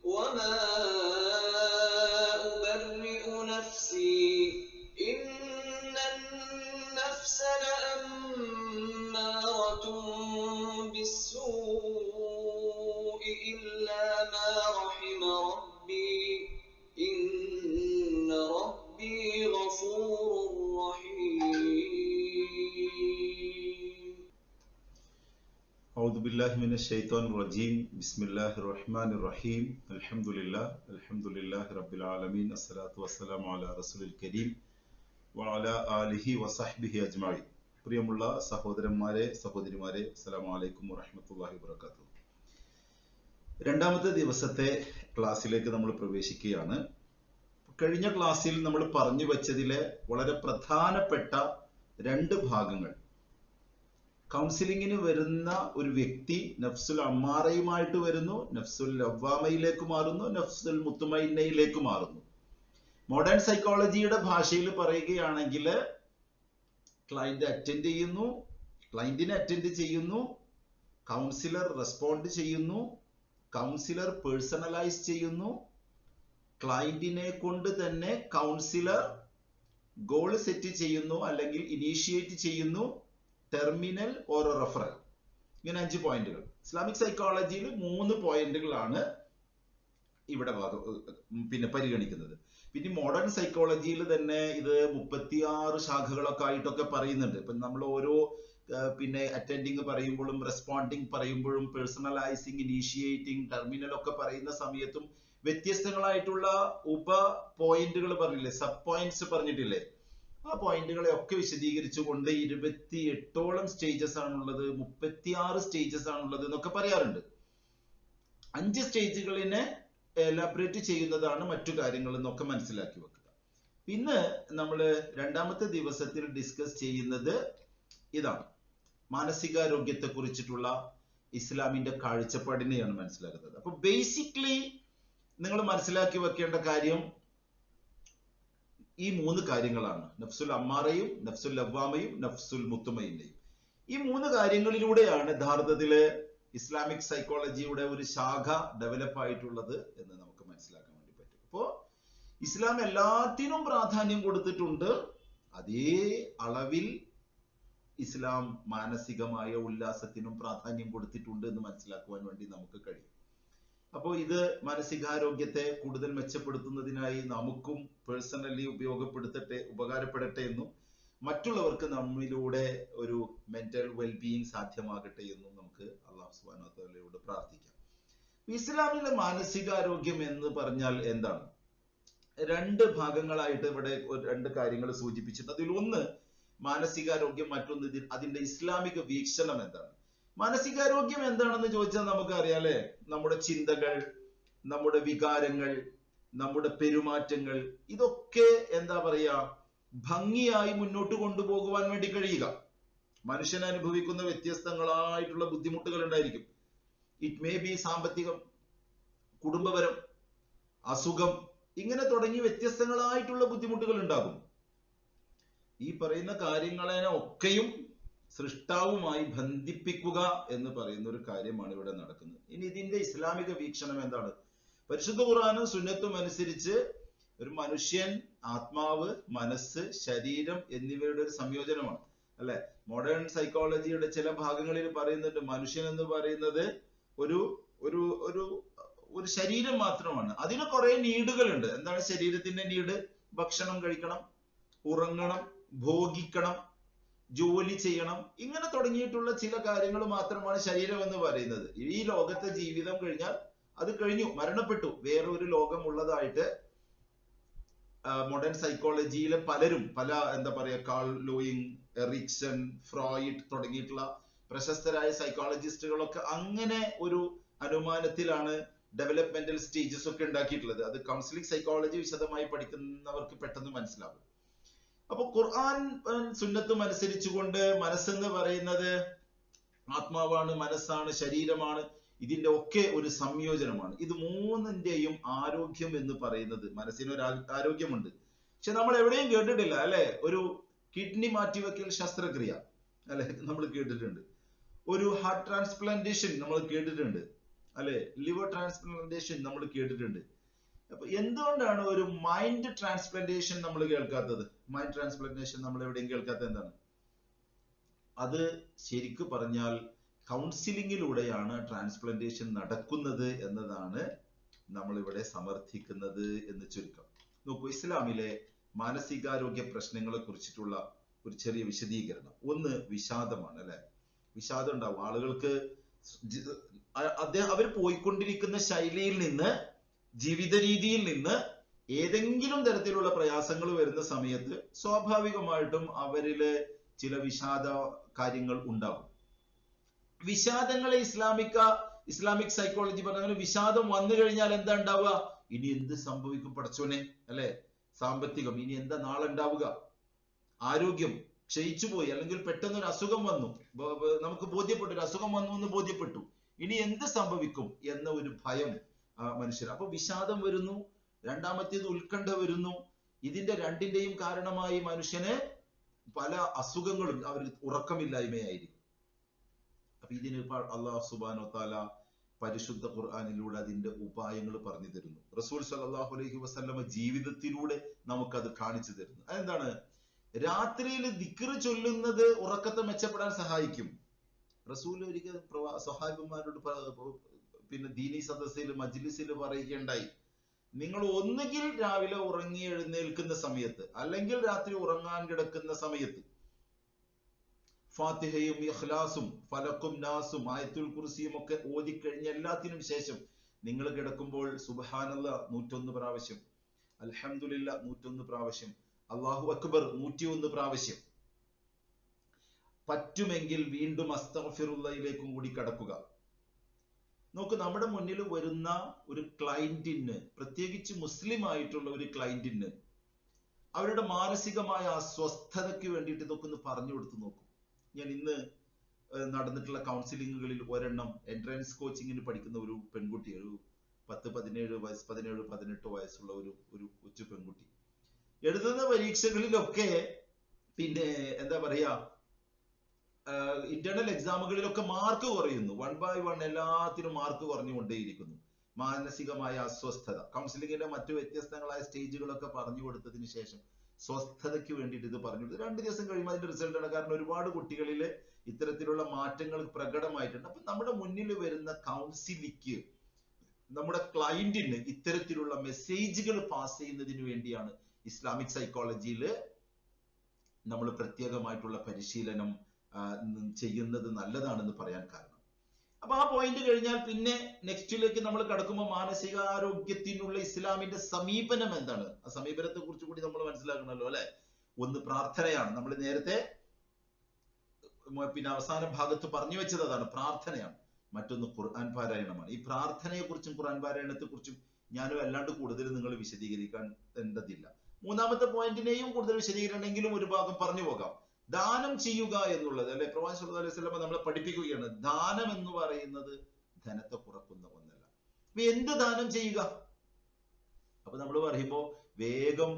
وما أبرئ نفسي إن النفس لأمارة بالسوء إلا ما رحم ربي إن ربي غفور رحيم. أعوذ بالله من الشيطان الرجيم بسم الله الرحمن الرحيم الحمد لله رب العالمين الصلاة والسلام على رسول الكريم وعلى آله وصحبه أجمعين. പ്രിയമുള്ള സഹോദരന്മാരെ സഹോദരിമാരെ അസ്സലാമു അലൈക്കും വറഹ്മത്തുള്ളാഹി വബറകാതുഹു. രണ്ടാമത്തെ ദിവസത്തെ ക്ലാസ്സിലേക്ക് നമ്മൾ പ്രവേശിക്കുകയാണ്. കഴിഞ്ഞ ക്ലാസ്സിൽ നമ്മൾ പറഞ്ഞു വെച്ചതിലെ വളരെ പ്രധാനപ്പെട്ട രണ്ട് ഭാഗങ്ങൾ, കൗൺസിലിങ്ങിന് വരുന്ന ഒരു വ്യക്തി നഫ്സുൽ അമ്മാറയുമായിട്ട് വരുന്നു, നഫ്സുൽ ലവ്വാമയിലേക്ക് മാറുന്നു, നഫ്സുൽ മുത്തുമൈനയിലേക്ക് മാറുന്നു. മോഡേൺ സൈക്കോളജിയുടെ ഭാഷയിൽ പറയുകയാണെങ്കിൽ ക്ലയന്റിനെ അറ്റൻഡ് ചെയ്യുന്നു, കൗൺസിലർ റെസ്പോണ്ട് ചെയ്യുന്നു, കൗൺസിലർ പേഴ്സണലൈസ് ചെയ്യുന്നു, ക്ലയന്റിനെ കൊണ്ട് തന്നെ കൗൺസിലർ ഗോൾ സെറ്റ് ചെയ്യുന്നു അല്ലെങ്കിൽ ഇനീഷ്യേറ്റ് ചെയ്യുന്നു, ടെർമിനൽ ഓർ റെഫറൽ. ഇങ്ങനെ 5 പോയിന്റുകൾ. ഇസ്ലാമിക് സൈക്കോളജിയിൽ 3 പോയിന്റുകളാണ് ഇവിടെ പരിഗണിക്കുന്നത്. പിന്നെ മോഡേൺ സൈക്കോളജിയിൽ തന്നെ ഇത് 36 ശാഖകളൊക്കെ ആയിട്ടൊക്കെ പറയുന്നുണ്ട്. ഇപ്പൊ നമ്മൾ ഓരോ അറ്റൻഡിങ് പറയുമ്പോഴും റെസ്പോണ്ടിങ് പറയുമ്പോഴും പേഴ്സണലൈസിങ്, ഇനീഷ്യേറ്റിംഗ്, ടെർമിനൽ ഒക്കെ പറയുന്ന സമയത്തും വ്യത്യസ്തങ്ങളായിട്ടുള്ള ഉപ പോയിന്റുകൾ പറഞ്ഞില്ലേ, സബ് പോയിന്റ്സ് പറഞ്ഞിട്ടില്ലേ, ആ പോയിന്റുകളെ ഒക്കെ വിശദീകരിച്ചുകൊണ്ട് 28ഓളം സ്റ്റേജസ് ആണുള്ളത്, 36 സ്റ്റേജസ് ആണുള്ളത് എന്നൊക്കെ പറയാറുണ്ട്. 5 സ്റ്റേജുകളിനെ എലാബറേറ്റ് ചെയ്യുന്നതാണ് മറ്റു കാര്യങ്ങൾ എന്നൊക്കെ മനസ്സിലാക്കി വെക്കുക. ഇന്ന് നമ്മൾ രണ്ടാമത്തെ ദിവസത്തിൽ ഡിസ്കസ് ചെയ്യുന്നത് ഇതാണ്, മാനസികാരോഗ്യത്തെ കുറിച്ചിട്ടുള്ള ഇസ്ലാമിന്റെ കാഴ്ചപ്പാടിനെയാണ് മനസ്സിലാക്കുന്നത്. അപ്പൊ ബേസിക്കലി നിങ്ങൾ മനസ്സിലാക്കി വെക്കേണ്ട കാര്യം ഈ 3 കാര്യങ്ങളാണ്: നഫ്സുൽ അമ്മാറയും, നഫ്സുൽ ലവ്വാമയും, നഫ്സുൽ മുത്തുമൈനയും. ഈ 3 കാര്യങ്ങളിലൂടെയാണ് യഥാർത്ഥത്തില് ഇസ്ലാമിക് സൈക്കോളജിയുടെ ഒരു ശാഖ ഡെവലപ്പ് ആയിട്ടുള്ളത് എന്ന് നമുക്ക് മനസ്സിലാക്കാൻ വേണ്ടി പറ്റും. അപ്പോ ഇസ്ലാം എല്ലാത്തിനും പ്രാധാന്യം കൊടുത്തിട്ടുണ്ട്, അതേ അളവിൽ ഇസ്ലാം മാനസികമായ ഉല്ലാസത്തിനും പ്രാധാന്യം കൊടുത്തിട്ടുണ്ട് എന്ന് മനസ്സിലാക്കുവാൻ വേണ്ടി നമുക്ക് കഴിയും. അപ്പോൾ ഇത് മാനസികാരോഗ്യത്തെ കൂടുതൽ മെച്ചപ്പെടുത്തുന്നതിനായി നമുക്കും പേഴ്സണലി ഉപകാരപ്പെടട്ടെ എന്നും മറ്റുള്ളവർക്ക് നമ്മിലൂടെ ഒരു മെന്റൽ വെൽബീയിങ് സാധ്യമാകട്ടെ എന്നും നമുക്ക് അല്ലാഹു സുബ്ഹാനഹു വ തആലയോട് പ്രാർത്ഥിക്കാം. ഇസ്ലാമിലെ മാനസികാരോഗ്യം എന്ന് പറഞ്ഞാൽ എന്താണ്? 2 ഭാഗങ്ങളായിട്ട് ഇവിടെ 2 കാര്യങ്ങൾ സൂചിപ്പിച്ചിട്ടുണ്ട്. അതിൽ ഒന്ന് മാനസികാരോഗ്യം, മറ്റൊന്ന് അതിന്റെ ഇസ്ലാമിക വീക്ഷണം എന്താണ്. മാനസികാരോഗ്യം എന്താണെന്ന് ചോദിച്ചാൽ നമുക്ക് അറിയാലേ, നമ്മുടെ ചിന്തകൾ, നമ്മുടെ വികാരങ്ങൾ, നമ്മുടെ പെരുമാറ്റങ്ങൾ, ഇതൊക്കെ എന്താ പറയാ, ഭംഗിയായി മുന്നോട്ട് കൊണ്ടുപോകുവാൻ വേണ്ടി കഴിയുക. മനുഷ്യൻ അനുഭവിക്കുന്ന വ്യത്യസ്തങ്ങളായിട്ടുള്ള ബുദ്ധിമുട്ടുകൾ ഉണ്ടായിരിക്കും. ഇറ്റ് മേ ബി സാമ്പത്തികം, കുടുംബപരം, അസുഖം, ഇങ്ങനെ തുടങ്ങി വ്യത്യസ്തങ്ങളായിട്ടുള്ള ബുദ്ധിമുട്ടുകൾ ഉണ്ടാകും. ഈ പറയുന്ന കാര്യങ്ങളെ ഒക്കെയും സൃഷ്ടാവുമായി ബന്ധിപ്പിക്കുക എന്ന് പറയുന്ന ഒരു കാര്യമാണ് ഇവിടെ നടക്കുന്നത്. ഇനി ഇതിന്റെ ഇസ്ലാമിക വീക്ഷണം എന്താണ്? പരിശുദ്ധ ഖുർആനും സുന്നത്തും അനുസരിച്ച് ഒരു മനുഷ്യൻ ആത്മാവ്, മനസ്സ്, ശരീരം എന്നിവയുടെ ഒരു സംയോജനമാണ്, അല്ലെ? മോഡേൺ സൈക്കോളജിയുടെ ചില ഭാഗങ്ങളിൽ പറയുന്നുണ്ട് മനുഷ്യൻ എന്ന് പറയുന്നത് ഒരു ഒരു ഒരു ഒരു ശരീരം മാത്രമാണ്. അതിന് കുറെ നീഡുകളുണ്ട്. എന്താണ് ശരീരത്തിന്റെ നീഡ്? ഭക്ഷണം കഴിക്കണം, ഉറങ്ങണം, ഭോഗിക്കണം, ജോലി ചെയ്യണം, ഇങ്ങനെ തുടങ്ങിയിട്ടുള്ള ചില കാര്യങ്ങൾ മാത്രമാണ് ശരീരം എന്ന് പറയുന്നത്. ഈ ലോകത്തെ ജീവിതം കഴിഞ്ഞാൽ അത് കഴിഞ്ഞു, മരണപ്പെട്ടു, വേറൊരു ലോകം ഉള്ളതായിട്ട് മോഡേൺ സൈക്കോളജിയിലെ പലരും, എന്താ പറയാ, കാൾ ലോയിങ്, എറിക്സൺ, ഫ്രോയിഡ് തുടങ്ങിയിട്ടുള്ള പ്രശസ്തരായ സൈക്കോളജിസ്റ്റുകളൊക്കെ അങ്ങനെ ഒരു അനുമാനത്തിലാണ് ഡെവലപ്മെന്റൽ സ്റ്റേജസ് ഒക്കെ ഉണ്ടാക്കിയിട്ടുള്ളത്. അത് കൗൺസിലിംഗ് സൈക്കോളജി വിശദമായി പഠിക്കുന്നവർക്ക് പെട്ടെന്ന് മനസ്സിലാവും. അപ്പൊ ഖുർആൻ സുന്നത്തും അനുസരിച്ചുകൊണ്ട് മനസ്സെന്ന് പറയുന്നത് ആത്മാവാണ്, മനസ്സാണ്, ശരീരമാണ്, ഇതിന്റെ ഒക്കെ ഒരു സംയോജനമാണ്. ഇത് 3ന്റെയും ആരോഗ്യം എന്ന് പറയുന്നത്, മനസ്സിനൊരു ആരോഗ്യമുണ്ട്. പക്ഷെ നമ്മൾ എവിടെയും കേട്ടിട്ടില്ല, അല്ലെ? ഒരു കിഡ്നി മാറ്റിവെക്കൽ ശസ്ത്രക്രിയ, അല്ലെ, നമ്മൾ കേട്ടിട്ടുണ്ട്. ഒരു ഹാർട്ട് ട്രാൻസ്പ്ലാന്റേഷൻ നമ്മൾ കേട്ടിട്ടുണ്ട്. അല്ലെ? ലിവർ ട്രാൻസ്പ്ലാന്റേഷൻ നമ്മൾ കേട്ടിട്ടുണ്ട്. അപ്പൊ എന്തുകൊണ്ടാണ് ഒരു മൈൻഡ് ട്രാൻസ്പ്ലാന്റേഷൻ നമ്മൾ കേൾക്കാത്തത്? മൈൻഡ് ട്രാൻസ്പ്ലാന്റേഷൻ നമ്മൾ എവിടെയും കേൾക്കാത്തത് എന്താണ്? അത് ശരിക്കു പറഞ്ഞാൽ കൗൺസിലിങ്ങിലൂടെയാണ് ട്രാൻസ്പ്ലാന്റേഷൻ നടക്കുന്നത് എന്നതാണ് നമ്മൾ ഇവിടെ സമർത്ഥിക്കുന്നത് എന്ന് ചുരുക്കം. നോക്കൂ, ഇസ്ലാമിലെ മാനസികാരോഗ്യ പ്രശ്നങ്ങളെ കുറിച്ചിട്ടുള്ള ഒരു ചെറിയ വിശദീകരണം. ഒന്ന് വിഷാദമാണ്, അല്ലെ? വിഷാദം ഉണ്ടാവും ആളുകൾക്ക്. അവർ പോയിക്കൊണ്ടിരിക്കുന്ന ശൈലിയിൽ നിന്ന്, ജീവിത രീതിയിൽ നിന്ന് ഏതെങ്കിലും തരത്തിലുള്ള പ്രയാസങ്ങൾ വരുന്ന സമയത്ത് സ്വാഭാവികമായിട്ടും അവരില് ചില വിഷാദ കാര്യങ്ങൾ ഉണ്ടാകും. വിഷാദങ്ങളെ ഇസ്ലാമിക് സൈക്കോളജി പറഞ്ഞ വിഷാദം വന്നു കഴിഞ്ഞാൽ എന്താ ഉണ്ടാവുക? ഇനി എന്ത് സംഭവിക്കും പടച്ചോനെ, അല്ലെ? സാമ്പത്തികം, ഇനി എന്താ നാളെ ഉണ്ടാവുക? ആരോഗ്യം ക്ഷയിച്ചു പോയി, അല്ലെങ്കിൽ പെട്ടെന്ന് ഒരു അസുഖം വന്നു, നമുക്ക് ബോധ്യപ്പെട്ടു, ഒരു അസുഖം വന്നു എന്ന് ബോധ്യപ്പെട്ടു, ഇനി എന്ത് സംഭവിക്കും എന്ന ഒരു ഭയം മനുഷ്യർ. അപ്പൊ വിഷാദം വരുന്നു. രണ്ടാമത്തേത് ഉത്കണ്ഠ വരുന്നു. ഇതിന്റെ രണ്ടിന്റെയും കാരണമായി മനുഷ്യന് പല അസുഖങ്ങളും, അവർ ഉറക്കമില്ലായ്മയായിരിക്കും. അപ്പൊ ഇതിന് അല്ലാഹു സുബ്ഹാനഹു വ തആല പരിശുദ്ധ ഖുർആനിലൂടെ അതിന്റെ ഉപായങ്ങൾ പറഞ്ഞു തരുന്നു. റസൂൽ സല്ലല്ലാഹു അലൈഹി വസല്ലമ ജീവിതത്തിലൂടെ നമുക്കത് കാണിച്ചു തരുന്നു. അതെന്താണ്? രാത്രിയിൽ ദിക്ർ ചൊല്ലുന്നത് ഉറക്കത്തെ മെച്ചപ്പെടാൻ സഹായിക്കും. റസൂൽ ഒരിക്കൽ സ്വഹാബിമാരോട് പിന്നെ ദീനി സദസ്സിൽ മജ്ലിസിൽ പറയുകയുണ്ടായി, നിങ്ങൾ ഒന്നുകിൽ രാവിലെ ഉറങ്ങി എഴുന്നേൽക്കുന്ന സമയത്ത്, അല്ലെങ്കിൽ രാത്രി ഉറങ്ങാൻ കിടക്കുന്ന സമയത്ത് ഫാത്തിഹയും ഇഖ്ലാസും ഫലക്കും നാസും ആയത്തുൽ കുർസിയും ഒക്കെ ഓതിക്കഴിഞ്ഞ എല്ലാത്തിനും ശേഷം നിങ്ങൾ കിടക്കുമ്പോൾ സുബ്ഹാനല്ലാഹ് 101 പ്രാവശ്യം, അൽഹംദുലില്ലാഹ് 101 പ്രാവശ്യം, അല്ലാഹു അക്ബർ 101 പ്രാവശ്യം, പറ്റുമെങ്കിൽ വീണ്ടും അസ്തഗ്ഫിറുല്ലാഹിലേക്കും കൂടി കടക്കുക. നോക്ക്, നമ്മുടെ മുന്നിൽ വരുന്ന ഒരു ക്ലയന്റിന്, പ്രത്യേകിച്ച് മുസ്ലിം ആയിട്ടുള്ള ഒരു ക്ലയന്റിന്, അവരുടെ മാനസികമായ അസ്വസ്ഥതയ്ക്ക് വേണ്ടിയിട്ട് ഇതൊക്കെ ഒന്ന് പറഞ്ഞു കൊടുത്തു നോക്കും. ഞാൻ ഇന്ന് നടന്നിട്ടുള്ള കൗൺസിലിങ്ങുകളിൽ ഒരെണ്ണം എൻട്രൻസ് കോച്ചിങ്ങിന് പഠിക്കുന്ന ഒരു പെൺകുട്ടി, ഒരു 17 വയസ്സ് 18 വയസ്സുള്ള ഒരു കൊച്ചു പെൺകുട്ടി, എഴുതുന്ന പരീക്ഷകളിലൊക്കെ പിന്നെ എന്താ പറയാ, ഇന്റേണൽ എക്സാമുകളിലൊക്കെ മാർക്ക് കുറയുന്നു. 1 by 1 എല്ലാത്തിനും മാർക്ക് കുറഞ്ഞുകൊണ്ടേയിരിക്കുന്നു. മാനസികമായ അസ്വസ്ഥത. കൗൺസിലിങ്ങിന്റെ മറ്റു വ്യത്യസ്തങ്ങളായ സ്റ്റേജുകളൊക്കെ പറഞ്ഞു കൊടുത്തതിന് ശേഷം സ്വസ്ഥതയ്ക്ക് വേണ്ടിയിട്ട് ഇത് പറഞ്ഞു കൊടുത്തു. 2 ദിവസം കഴിയുമ്പോൾ അതിന്റെ റിസൾട്ട് ആണ്. കാരണം ഒരുപാട് കുട്ടികളിൽ ഇത്തരത്തിലുള്ള മാറ്റങ്ങൾ പ്രകടമായിട്ടുണ്ട്. അപ്പൊ നമ്മുടെ മുന്നിൽ വരുന്ന കൗൺസിലിക്ക്, നമ്മുടെ ക്ലയന്റിന് ഇത്തരത്തിലുള്ള മെസ്സേജുകൾ പാസ് ചെയ്യുന്നതിന് വേണ്ടിയാണ് ഇസ്ലാമിക് സൈക്കോളജിയിൽ നമ്മൾ പ്രത്യേകമായിട്ടുള്ള പരിശീലനം ചെയ്യുന്നത് നല്ലതാണെന്ന് പറയാൻ കാരണം. അപ്പൊ ആ പോയിന്റ് കഴിഞ്ഞാൽ പിന്നെ നെക്സ്റ്റിലേക്ക് നമ്മൾ കടക്കുമ്പോൾ മാനസികാരോഗ്യത്തിനുള്ള ഇസ്ലാമിന്റെ സമീപനം എന്താണ്? ആ സമീപനത്തെ കുറിച്ച് കൂടി നമ്മൾ മനസ്സിലാക്കണമല്ലോ, അല്ലെ? ഒന്ന് പ്രാർത്ഥനയാണ്. നമ്മൾ നേരത്തെ പിന്നെ അവസാന ഭാഗത്ത് പറഞ്ഞു വെച്ചത് അതാണ്, പ്രാർത്ഥനയാണ്. മറ്റൊന്ന് ഖുർആൻ പാരായണമാണ്. ഈ പ്രാർത്ഥനയെ കുറിച്ചും ഖുർആൻ പാരായണത്തെ കുറിച്ചും ഞാനും അല്ലാണ്ട് കൂടുതൽ നിങ്ങൾ വിശദീകരിക്കേണ്ടതില്ല. മൂന്നാമത്തെ പോയിന്റിനെയും കൂടുതൽ വിശദീകരിക്കണമെങ്കിലും ഒരു ഭാഗം പറഞ്ഞു പോകാം. ദാനം ചെയ്യുക എന്നുള്ളത്, അല്ലെ? പ്രവാചകൻ സല്ലല്ലാഹു അലൈഹി വസല്ലം നമ്മളെ പഠിപ്പിക്കുകയാണ്, ദാനം എന്ന് പറയുന്നത് ധനത്തെ കുറക്കുന്ന ഒന്നല്ല. അപ്പൊ എന്ത് ദാനം ചെയ്യുക? അപ്പൊ നമ്മൾ പറയുമ്പോ വേഗം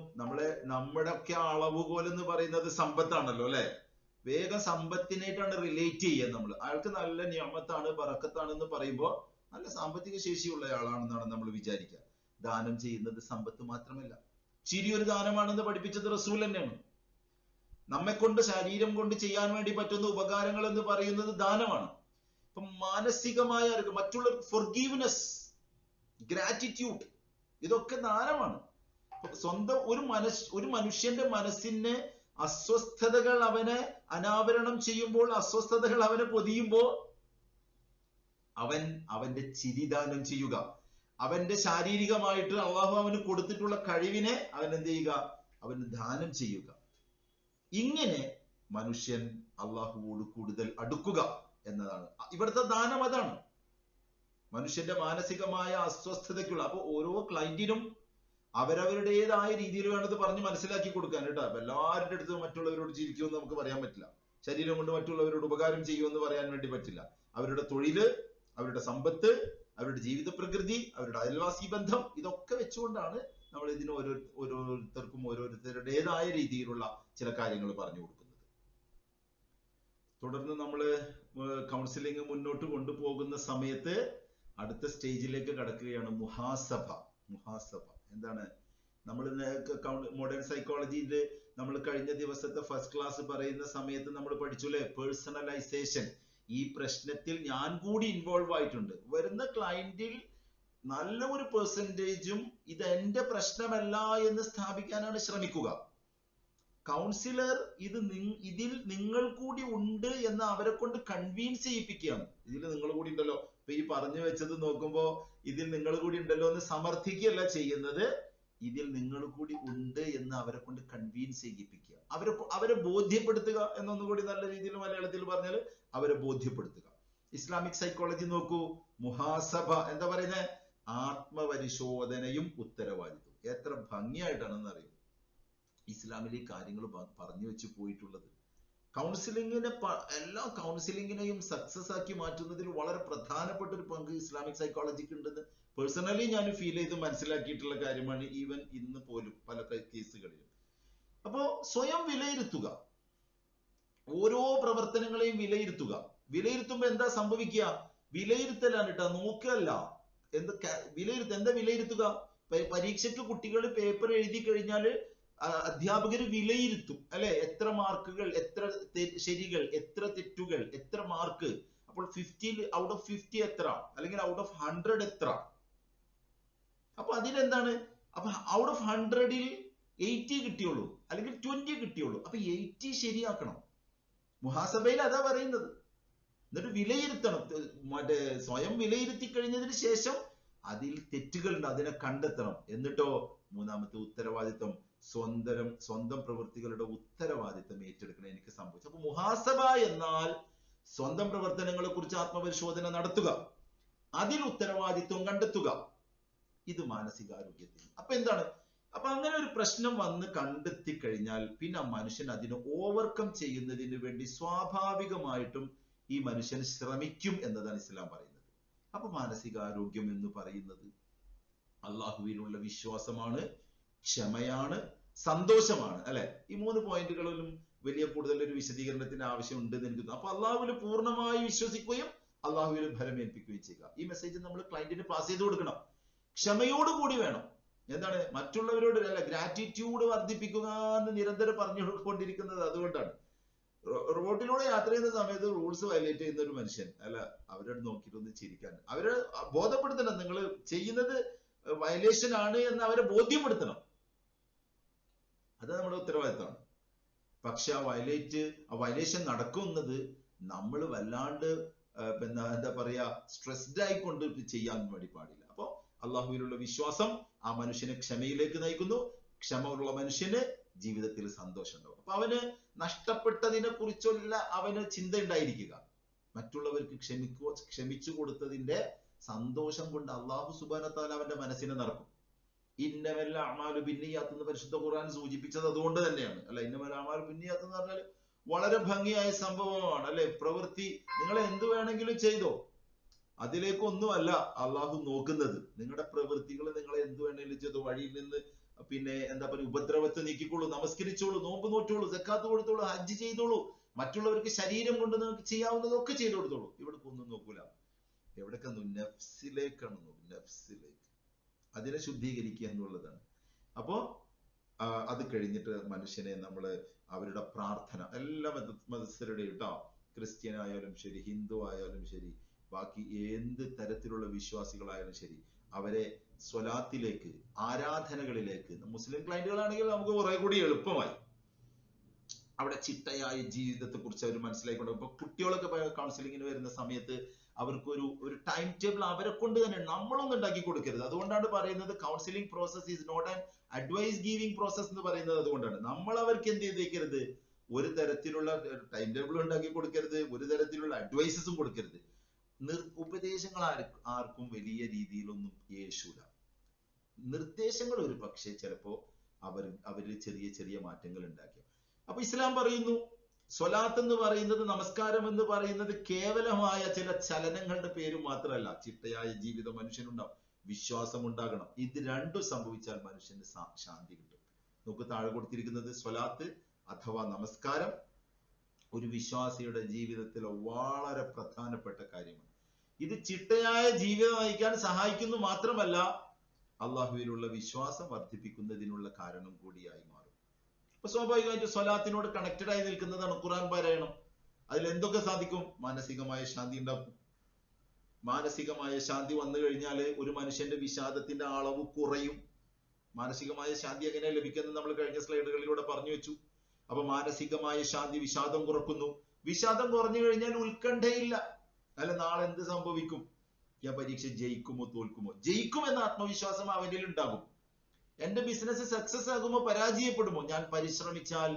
നമ്മുടെ ഒക്കെ അളവുകോൽ എന്ന് പറയുന്നത് സമ്പത്താണല്ലോ, അല്ലെ? വേഗം സമ്പത്തിനായിട്ടാണ് റിലേറ്റ് ചെയ്യുക നമ്മൾ. അയാൾക്ക് നല്ല നിഅമത്താണ്, ബറക്കത്താണെന്ന് പറയുമ്പോൾ നല്ല സാമ്പത്തിക ശേഷിയുള്ള ആളാണെന്നാണ് നമ്മൾ വിചാരിക്കുക. ദാനം ചെയ്യുന്നത് സമ്പത്ത് മാത്രമല്ല, ചിരി ഒരു ദാനമാണെന്ന് പഠിപ്പിച്ചത് റസൂൽ തന്നെയാണ്. നമ്മെ കൊണ്ട്, ശരീരം കൊണ്ട് ചെയ്യാൻ വേണ്ടി പറ്റുന്ന ഉപകാരങ്ങൾ എന്ന് പറയുന്നത് ദാനമാണ്. ഇപ്പൊ മാനസികമായ മറ്റുള്ള ഫൊർഗീവ്നെസ്, ഗ്രാറ്റിറ്റ്യൂഡ്, ഇതൊക്കെ ദാനമാണ്. സ്വന്തം ഒരു മനുഷ്യന്റെ മനസ്സിന് അസ്വസ്ഥതകൾ അവനെ അനാവരണം ചെയ്യുമ്പോൾ, അസ്വസ്ഥതകൾ അവനെ പൊതിയുമ്പോൾ അവന്റെ ചിരി ദാനം ചെയ്യുക. അവന്റെ ശാരീരികമായിട്ട് അള്ളാഹു അവന് കൊടുത്തിട്ടുള്ള കഴിവിനെ അവൻ എന്ത് ചെയ്യുക? അവന് ദാനം ചെയ്യുക. ഇങ്ങനെ മനുഷ്യൻ അള്ളാഹുവോട് കൂടുതൽ അടുക്കുക എന്നതാണ് ഇവിടുത്തെ ദാനം. അതാണ് മനുഷ്യന്റെ മാനസികമായ അസ്വസ്ഥതയ്ക്കുള്ള. അപ്പൊ ഓരോ ക്ലയന്റിനും അവരവരുടേതായ രീതിയിൽ വേണ്ടത് പറഞ്ഞ് മനസ്സിലാക്കി കൊടുക്കാൻ കേട്ടോ. എല്ലാവരുടെ അടുത്ത് മറ്റുള്ളവരോട് ജീവിക്കുമെന്ന് നമുക്ക് പറയാൻ പറ്റില്ല. ശരീരം കൊണ്ട് മറ്റുള്ളവരോട് ഉപകാരം ചെയ്യുമെന്ന് പറയാൻ വേണ്ടി പറ്റില്ല. അവരുടെ തൊഴില്, അവരുടെ സമ്പത്ത്, അവരുടെ ജീവിത പ്രകൃതി, അവരുടെ അയൽവാസി ബന്ധം, ഇതൊക്കെ വെച്ചുകൊണ്ടാണ് നമ്മൾ ഇതിന് ഓരോരുത്തർക്കും ഓരോരുത്തരുടേതായ രീതിയിലുള്ള ചില കാര്യങ്ങൾ പറഞ്ഞു കൊടുക്കുന്നത്. തുടർന്ന് നമ്മൾ കൗൺസിലിംഗ് മുന്നോട്ട് കൊണ്ടുപോകുന്ന സമയത്ത് അടുത്ത സ്റ്റേജിലേക്ക് കടക്കുകയാണ് മുഹാസഭ. മുഹാസഭ എന്താണ്? നമ്മൾ മോഡേൺ സൈക്കോളജിയിൽ നമ്മൾ കഴിഞ്ഞ ദിവസത്തെ ഫസ്റ്റ് ക്ലാസ് പറയുന്ന സമയത്ത് നമ്മൾ പഠിച്ചു അല്ലേ, പേഴ്സണലൈസേഷൻ. ഈ പ്രശ്നത്തിൽ ഞാൻ കൂടി ഇൻവോൾവ് ആയിട്ടുണ്ട്. വരുന്ന ക്ലയന്റിൽ നല്ല ഒരു പെർസെൻറ്റേജും ഇത് എന്റെ പ്രശ്നമല്ല എന്ന് സ്ഥാപിക്കാനാണ് ശ്രമിക്കുക. കൗൺസിലർ ഇതിൽ നിങ്ങൾ കൂടി ഉണ്ട് എന്ന് അവരെ കൊണ്ട് കൺവീൻസ് ചെയ്യിപ്പിക്കുകയാണ്. ഇതിൽ നിങ്ങൾ കൂടി ഉണ്ടല്ലോ, ഇപ്പൊ ഈ പറഞ്ഞു വെച്ചത് നോക്കുമ്പോ ഇതിൽ നിങ്ങൾ കൂടി ഉണ്ടല്ലോ എന്ന് സമർത്ഥിക്കുകയല്ല ചെയ്യുന്നത്, ഇതിൽ നിങ്ങൾ കൂടി ഉണ്ട് എന്ന് അവരെ കൊണ്ട് കൺവീൻസ് ചെയ്യിപ്പിക്കുക, അവരെ ബോധ്യപ്പെടുത്തുക എന്നൊന്നുകൂടി നല്ല രീതിയിൽ മലയാളത്തിൽ പറഞ്ഞാൽ അവരെ ബോധ്യപ്പെടുത്തുക. ഇസ്ലാമിക് സൈക്കോളജി നോക്കൂ, മുഹാസഭ എന്താ പറയുന്നത്? ആത്മപരിശോധനയും ഉത്തരവാദിത്വം. എത്ര ഭംഗിയായിട്ടാണെന്ന് അറിയും ഇസ്ലാമിലെ കാര്യങ്ങൾ പറഞ്ഞു വെച്ച് പോയിട്ടുള്ളത്. കൗൺസിലിങ്ങിനെ എല്ലാ കൗൺസിലിങ്ങിനെയും സക്സസ് ആക്കി മാറ്റുന്നതിൽ വളരെ പ്രധാനപ്പെട്ട ഒരു പങ്ക് ഇസ്ലാമിക് സൈക്കോളജിക്ക് ഉണ്ടെന്ന് പേഴ്സണലി ഞാൻ ഫീൽ ചെയ്ത് മനസ്സിലാക്കിയിട്ടുള്ള കാര്യമാണ്, ഈവൻ ഇന്ന് പോലും പല കേസുകളിലും. അപ്പോ സ്വയം വിലയിരുത്തുക, ഓരോ പ്രവർത്തനങ്ങളെയും വിലയിരുത്തുക. വിലയിരുത്തുമ്പോ എന്താ സംഭവിക്കുക? വിലയിരുത്തലാണ് കേട്ടോ, നോക്കല്ല. എന്താ വിലയിരുത്തുക? പരീക്ഷയ്ക്ക് കുട്ടികൾ പേപ്പർ എഴുതി കഴിഞ്ഞാൽ അധ്യാപകർ വിലയിരുത്തും അല്ലെ, എത്ര മാർക്കുകൾ, എത്ര ശരികൾ, എത്ര തെറ്റുകൾ, എത്ര മാർക്ക്. അപ്പോൾ 50 ഔട്ട് ഓഫ് 50 എത്ര, അല്ലെങ്കിൽ ഔട്ട് ഓഫ് 100 എത്ര. അപ്പൊ അതിലെന്താണ്? അപ്പൊ ഔട്ട് ഓഫ് 100ൽ 80 കിട്ടിയുള്ളൂ, അല്ലെങ്കിൽ 20 കിട്ടിയുള്ളൂ. അപ്പൊ 80 ശരിയാക്കണം. മുഹാസബയിൽ അതാ പറയുന്നത്. എന്നിട്ട് വിലയിരുത്തണം. മറ്റേ സ്വയം വിലയിരുത്തി കഴിഞ്ഞതിന് ശേഷം അതിൽ തെറ്റുകളുണ്ട്, അതിനെ കണ്ടെത്തണം. എന്നിട്ടോ മൂന്നാമത്തെ ഉത്തരവാദിത്വം, സ്വന്തം പ്രവൃത്തികളുടെ ഉത്തരവാദിത്വം ഏറ്റെടുക്കണം. എനിക്ക് സംഭവിച്ചു. അപ്പൊ മുഹാസബ എന്നാൽ സ്വന്തം പ്രവർത്തനങ്ങളെ കുറിച്ച് ആത്മപരിശോധന നടത്തുക, അതിൽ ഉത്തരവാദിത്വം കണ്ടെത്തുക. ഇത് മാനസികാരോഗ്യത്തിന്. അപ്പൊ എന്താണ്? അപ്പൊ അങ്ങനെ ഒരു പ്രശ്നം വന്ന് കണ്ടെത്തി കഴിഞ്ഞാൽ പിന്നെ ആ മനുഷ്യൻ അതിനെ ഓവർകം ചെയ്യുന്നതിന് വേണ്ടി സ്വാഭാവികമായിട്ടും ഈ മനുഷ്യൻ ശ്രമിക്കും എന്നതാണ് ഇസ്ലാം പറയുന്നത്. അപ്പൊ മാനസികാരോഗ്യം എന്ന് പറയുന്നത് അള്ളാഹുവിനുള്ള വിശ്വാസമാണ്, ക്ഷമയാണ്, സന്തോഷമാണ് അല്ലെ. ഈ 3 പോയിന്റുകളിലും വലിയ കൂടുതൽ ഒരു വിശദീകരണത്തിന് ആവശ്യമുണ്ട് എന്ന് എനിക്ക് തോന്നുന്നു. അപ്പൊ അള്ളാഹുവിൽ പൂർണ്ണമായി വിശ്വസിക്കുകയും അള്ളാഹുവിൽ ഫലമേൽപ്പിക്കുകയും ചെയ്യുക. ഈ മെസ്സേജ് നമ്മൾ ക്ലയന്റിന് പാസ് ചെയ്ത് കൊടുക്കണം. ക്ഷമയോടുകൂടി വേണം. എന്താണ്? മറ്റുള്ളവരോട് അല്ല, ഗ്രാറ്റിറ്റ്യൂഡ് വർദ്ധിപ്പിക്കുക എന്ന് നിരന്തരം പറഞ്ഞുകൊണ്ടിരിക്കുന്നത് അതുകൊണ്ടാണ്. റോഡിലൂടെ യാത്ര ചെയ്യുന്ന സമയത്ത് റൂൾസ് വയലേറ്റ് ചെയ്യുന്ന ഒരു മനുഷ്യൻ അല്ല, അവരോട് നോക്കിയിട്ടൊന്ന് ചിരിക്കാൻ, അവരെ ബോധപ്പെടുത്തണം. നിങ്ങൾ ചെയ്യുന്നത് വയലേഷൻ ആണ് എന്ന് അവരെ ബോധ്യപ്പെടുത്തണം. അത് നമ്മുടെ ഉത്തരവാദിത്തമാണ്. പക്ഷെ ആ വയലേഷൻ നടക്കുന്നത് നമ്മൾ വല്ലാണ്ട് എന്താ പറയാ സ്ട്രെസ്ഡ് ആയിക്കൊണ്ട് ചെയ്യാൻ വേണ്ടി പാടില്ല. അപ്പൊ അള്ളാഹുവിലുള്ള വിശ്വാസം ആ മനുഷ്യനെ ക്ഷമയിലേക്ക് നയിക്കുന്നു. ക്ഷമ ഉള്ള മനുഷ്യന് ജീവിതത്തിൽ സന്തോഷം ഉണ്ടാവും. അപ്പൊ അവന് നഷ്ടപ്പെട്ടതിനെ കുറിച്ചുള്ള അവന് ചിന്ത ഉണ്ടായിരിക്കുക. മറ്റുള്ളവർക്ക് ക്ഷമിച്ചു കൊടുത്തതിന്റെ സന്തോഷം കൊണ്ട് അള്ളാഹു സുബ്ഹാനഹു വ തആല അവന്റെ മനസ്സിനെ നിറക്കും. ഇന്നമൽ അഅ്മാലു ബിന്നിയാത്ത് എന്ന് പരിശുദ്ധ ഖുർആൻ സൂചിപ്പിച്ചത് അതുകൊണ്ട് തന്നെയാണ് അല്ല. ഇന്നമൽ അഅ്മാലു ബിന്നിയാത്ത് എന്ന് പറഞ്ഞാൽ വളരെ ഭംഗിയായ സംഭവമാണ് അല്ലെ. പ്രവൃത്തി നിങ്ങൾ എന്ത് വേണമെങ്കിലും ചെയ്തോ, അതിലേക്കൊന്നുമല്ല അള്ളാഹു നോക്കുന്നത്. നിങ്ങളുടെ പ്രവൃത്തികൾ നിങ്ങൾ എന്ത് വേണമെങ്കിലും ചെയ്തോ, വഴിയിൽ നിന്ന് പിന്നെ എന്താ പറയുക ഉപദ്രവത്തെ നീക്കിക്കോളൂ, നമസ്കരിച്ചോളൂ, നോമ്പ് നോറ്റോളൂ, സക്കാത്ത് കൊടുത്തോളൂ, ഹജ്ജ് ചെയ്തോളൂ, മറ്റുള്ളവർക്ക് ശരീരം കൊണ്ട് നിങ്ങൾക്ക് ചെയ്യാവുന്നതൊക്കെ ചെയ്തു കൊടുത്തോളൂ. ഇവിടേക്ക് ഒന്നും നോക്കൂല. എവിടേക്ക് നഫ്സിലേക്കാണ് നോക്കും, നഫ്സിലേക്ക്. അതിനെ ശുദ്ധീകരിക്കുക എന്നുള്ളതാണ്. അപ്പോ അത് കഴിഞ്ഞിട്ട് മനുഷ്യനെ നമ്മൾ അവരുടെ പ്രാർത്ഥന എല്ലാ മതസ്ഥരുടെയും കേട്ടോ, ക്രിസ്ത്യൻ ആയാലും ശരി, ഹിന്ദു ആയാലും ശരി, ബാക്കി എന്ത് തരത്തിലുള്ള വിശ്വാസികളായാലും ശരി, അവരെ സ്വലാത്തിലേക്ക്, ആരാധനകളിലേക്ക്. മുസ്ലിം ക്ലയന്റുകളാണെങ്കിൽ നമുക്ക് കുറെ കൂടി എളുപ്പമായി അവിടെ ചിട്ടയായ ജീവിതത്തെ കുറിച്ച് അവർ മനസ്സിലാക്കിക്കൊണ്ട്. ഇപ്പൊ കുട്ടികളൊക്കെ കൗൺസിലിങ്ങിന് വരുന്ന സമയത്ത് ഒരു ടൈം ടേബിൾ അവരെ കൊണ്ട് തന്നെ നമ്മളൊന്നും ഉണ്ടാക്കി കൊടുക്കരുത്. അതുകൊണ്ടാണ് പറയുന്നത് counselling process is not an advice giving process എന്ന് പറയുന്നത്. അതുകൊണ്ടാണ് നമ്മൾ അവർക്ക് എന്ത് ചെയ്തേക്കരുത്, ഒരു തരത്തിലുള്ള ടൈം ടേബിൾ ഉണ്ടാക്കി കൊടുക്കരുത്, ഒരു തരത്തിലുള്ള അഡ്വൈസസും കൊടുക്കരുത്. ഉപദേശങ്ങൾ ആർക്കും വലിയ രീതിയിലൊന്നും യേശൂല. നിർദ്ദേശങ്ങൾ ഒരു പക്ഷേ ചിലപ്പോ അവരിൽ ചെറിയ ചെറിയ മാറ്റങ്ങൾ ഉണ്ടാക്കിയ. അപ്പൊ ഇസ്ലാം പറയുന്നു സ്വലാത്ത് എന്ന് പറയുന്നത്, നമസ്കാരം എന്ന് പറയുന്നത് കേവലമായ ചില ചലനങ്ങളുടെ പേര് മാത്രമല്ല. ചിട്ടയായ ജീവിതം മനുഷ്യനുണ്ടാവും, വിശ്വാസം ഉണ്ടാകണം. ഇത് രണ്ടും സംഭവിച്ചാൽ മനുഷ്യന് ശാന്തി കിട്ടും. നമുക്ക് താഴെ കൊടുത്തിരിക്കുന്നത് സ്വലാത്ത് അഥവാ നമസ്കാരം ഒരു വിശ്വാസിയുടെ ജീവിതത്തിലെ വളരെ പ്രധാനപ്പെട്ട കാര്യമാണ്. ഇത് ചിട്ടയായ ജീവിതം നയിക്കാൻ സഹായിക്കുന്നു മാത്രമല്ല അള്ളാഹുവിലുള്ള വിശ്വാസം വർദ്ധിപ്പിക്കുന്നതിനുള്ള കാരണം കൂടിയായി മാറും. അപ്പൊ സ്വാഭാവികമായിട്ട് സ്വലാത്തിനോട് കണക്റ്റഡ് ആയി നിൽക്കുന്നതാണ് ഖുർആൻ പാരായണം. അതിൽ എന്തൊക്കെ സാധിക്കും? മാനസികമായ ശാന്തി ഉണ്ടാക്കും. മാനസികമായ ശാന്തി വന്നു കഴിഞ്ഞാൽ ഒരു മനുഷ്യന്റെ വിഷാദത്തിന്റെ അളവ് കുറയും. മാനസികമായ ശാന്തി എങ്ങനെ ലഭിക്കുന്നത് നമ്മൾ കഴിഞ്ഞ സ്ലൈഡുകളിലൂടെ പറഞ്ഞു വെച്ചു. അപ്പൊ മാനസികമായ ശാന്തി വിഷാദം കുറക്കുന്നു. വിഷാദം കുറഞ്ഞു കഴിഞ്ഞാൽ ഉത്കണ്ഠയില്ല. അല്ല, നാളെ എന്ത് സംഭവിക്കും, ഞാൻ പരീക്ഷ ജയിക്കുമോ തോൽക്കുമോ? ജയിക്കുമെന്ന ആത്മവിശ്വാസം അവനിൽ ഉണ്ടാകും. എന്റെ ബിസിനസ് സക്സസ് ആകുമോ പരാജയപ്പെടുമോ? ഞാൻ പരിശ്രമിച്ചാൽ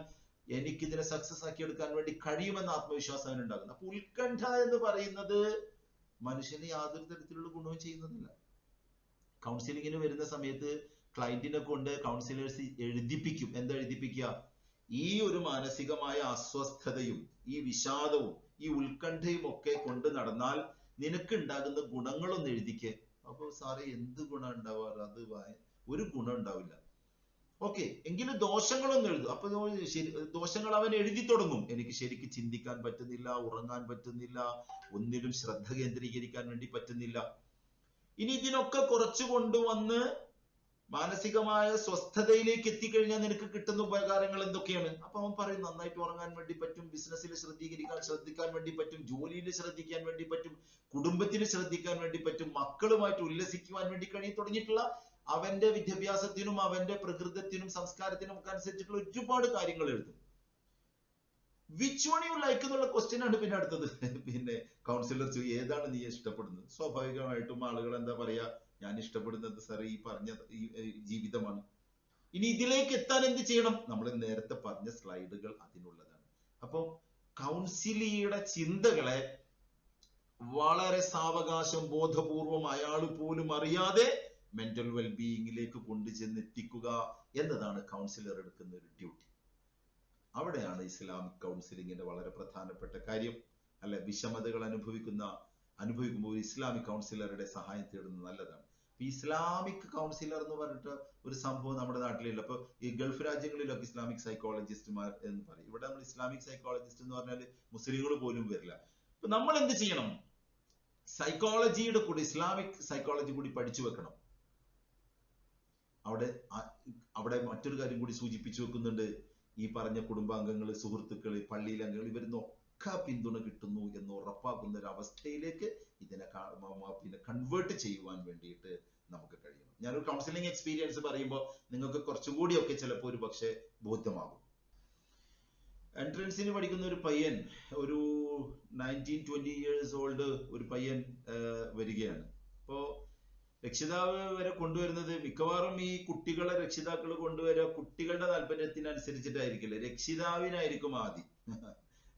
എനിക്കിതിനെ സക്സസ് ആക്കി എടുക്കാൻ വേണ്ടി കഴിയുമെന്ന ആത്മവിശ്വാസം അവനുണ്ടാകും. അപ്പൊ ഉത്കണ്ഠ എന്ന് പറയുന്നത് മനുഷ്യന് യാതൊരു തരത്തിലുള്ള ഗുണവും ചെയ്യുന്നതില്ല. കൗൺസിലിങ്ങിന് വരുന്ന സമയത്ത് ക്ലയന്റിനെ കൊണ്ട് കൗൺസിലേഴ്സ് എഴുതിപ്പിക്കും. എന്താ എഴുതിപ്പിക്കുക? ഈ ഒരു മാനസികമായ അസ്വസ്ഥതയും ഈ വിഷാദവും ഈ ഉത്കണ്ഠയും ഒക്കെ കൊണ്ട് നടന്നാൽ നിനക്ക് ഉണ്ടാകുന്ന ഗുണങ്ങളൊന്ന് എഴുതിക്കേ. അപ്പൊ സാറേ എന്ത് ഗുണം ഉണ്ടാവാറ്? അത് ഒരു ഗുണം ഉണ്ടാവില്ല. ഓക്കെ, എങ്കിലും ദോഷങ്ങളൊന്നും എഴുതും. അപ്പൊ ദോഷങ്ങൾ അവൻ എഴുതി തുടങ്ങും. എനിക്ക് ശരിക്ക് ചിന്തിക്കാൻ പറ്റുന്നില്ല, ഉറങ്ങാൻ പറ്റുന്നില്ല, ഒന്നിലും ശ്രദ്ധ കേന്ദ്രീകരിക്കാൻ വേണ്ടി പറ്റുന്നില്ല. ഇനി ഇതിനൊക്കെ കുറച്ചു കൊണ്ടുവന്ന് മാനസികമായ സ്വസ്ഥതയിലേക്ക് എത്തിക്കഴിഞ്ഞാൽ നിനക്ക് കിട്ടുന്ന ഉപകാരങ്ങൾ എന്തൊക്കെയാണ്? അപ്പൊ അവൻ പറയും, നന്നായിട്ട് ഉറങ്ങാൻ വേണ്ടി പറ്റും, ബിസിനസ്സിൽ ശ്രദ്ധിക്കാൻ വേണ്ടി പറ്റും, ജോലിയിൽ ശ്രദ്ധിക്കാൻ വേണ്ടി പറ്റും, കുടുംബത്തിൽ ശ്രദ്ധിക്കാൻ വേണ്ടി പറ്റും, മക്കളുമായിട്ട് ഉല്ലസിക്കുവാൻ വേണ്ടി കഴിയും തുടങ്ങിയിട്ടുള്ള അവന്റെ വിദ്യാഭ്യാസത്തിനും അവന്റെ പ്രകൃതത്തിനും സംസ്കാരത്തിനും ഒക്കെ അനുസരിച്ചിട്ടുള്ള ഒരുപാട് കാര്യങ്ങൾ എഴുതും. വിച്ച് വൺ യു ലൈക്ക് എന്നുള്ള ക്വസ്റ്റ്യൻ ആണ് പിന്നെ അടുത്തത്. പിന്നെ കൗൺസിലർ ഏതാണ് നീ ഇഷ്ടപ്പെടുന്നത്? സ്വാഭാവികമായിട്ടും ആളുകൾ എന്താ പറയാ, ഞാൻ ഇഷ്ടപ്പെടുന്നത് സാർ ഈ പറഞ്ഞ ജീവിതമാണ്. ഇനി ഇതിലേക്ക് എത്താൻ എന്ത് ചെയ്യണം? നമ്മൾ നേരത്തെ പറഞ്ഞ സ്ലൈഡുകൾ അതിനുള്ളതാണ്. അപ്പൊ കൗൺസിലിയുടെ ചിന്തകളെ വളരെ സാവകാശം ബോധപൂർവം അയാൾ പോലും അറിയാതെ മെന്റൽ വെൽബീയിങ്ങിലേക്ക് കൊണ്ടുചെന്ന് എത്തിക്കുക എന്നതാണ് കൗൺസിലർ എടുക്കുന്ന ഒരു ഡ്യൂട്ടി. അവിടെയാണ് ഇസ്ലാമിക് കൗൺസിലിങ്ങിന്റെ വളരെ പ്രധാനപ്പെട്ട കാര്യം. അല്ലെ, വിഷമതകൾ അനുഭവിക്കുമ്പോൾ ഒരു ഇസ്ലാമിക് കൗൺസിലറുടെ സഹായം തേടുന്നത് നല്ലതാണ്. ഇസ്ലാമിക് കൗൺസിലർ എന്ന് പറഞ്ഞിട്ട് ഒരു സംഭവം നമ്മുടെ നാട്ടിലില്ല. അപ്പൊ ഈ ഗൾഫ് രാജ്യങ്ങളിലൊക്കെ ഇസ്ലാമിക് സൈക്കോളജിസ്റ്റുമാർ എന്ന് പറയും. ഇവിടെ നമ്മൾ ഇസ്ലാമിക് സൈക്കോളജിസ്റ്റ് എന്ന് പറഞ്ഞാൽ മുസ്ലിങ്ങൾ പോലും വരില്ല. അപ്പൊ നമ്മൾ എന്ത് ചെയ്യണം? സൈക്കോളജിയുടെ കൂടി ഇസ്ലാമിക് സൈക്കോളജി കൂടി പഠിച്ചു വെക്കണം. അവിടെ മറ്റൊരു കാര്യം കൂടി സൂചിപ്പിച്ചു വെക്കുന്നുണ്ട്. ഈ പറഞ്ഞ കുടുംബാംഗങ്ങൾ, സുഹൃത്തുക്കള്, പള്ളിയിലെ അംഗങ്ങൾ, ഇവരുന്നൊക്കെ പിന്തുണ കിട്ടുന്നു എന്ന് ഉറപ്പാക്കുന്ന ഒരു അവസ്ഥയിലേക്ക് ഇതിനെ പിന്നെ കൺവേർട്ട് ചെയ്യുവാൻ വേണ്ടിയിട്ട് നമുക്ക് കഴിയണം. ഞാനൊരു കൗൺസിലിംഗ് എക്സ്പീരിയൻസ് പറയുമ്പോൾ നിങ്ങൾക്ക് കുറച്ചുകൂടിയൊക്കെ ചിലപ്പോൾ ഒരു പക്ഷേ ബോധ്യമാകും. എൻട്രൻസിന് പഠിക്കുന്ന ഒരു പയ്യൻ, ഒരു 19-20 years ഓൾഡ് ഒരു പയ്യൻ വരികയാണ്. അപ്പോ രക്ഷിതാവ് വരെ കൊണ്ടുവരുന്നത് മിക്കവാറും ഈ കുട്ടികളെ രക്ഷിതാക്കൾ കൊണ്ടുവരിക കുട്ടികളുടെ താല്പര്യത്തിനനുസരിച്ചിട്ടായിരിക്കില്ല, രക്ഷിതാവിനായിരിക്കും ആദ്യം.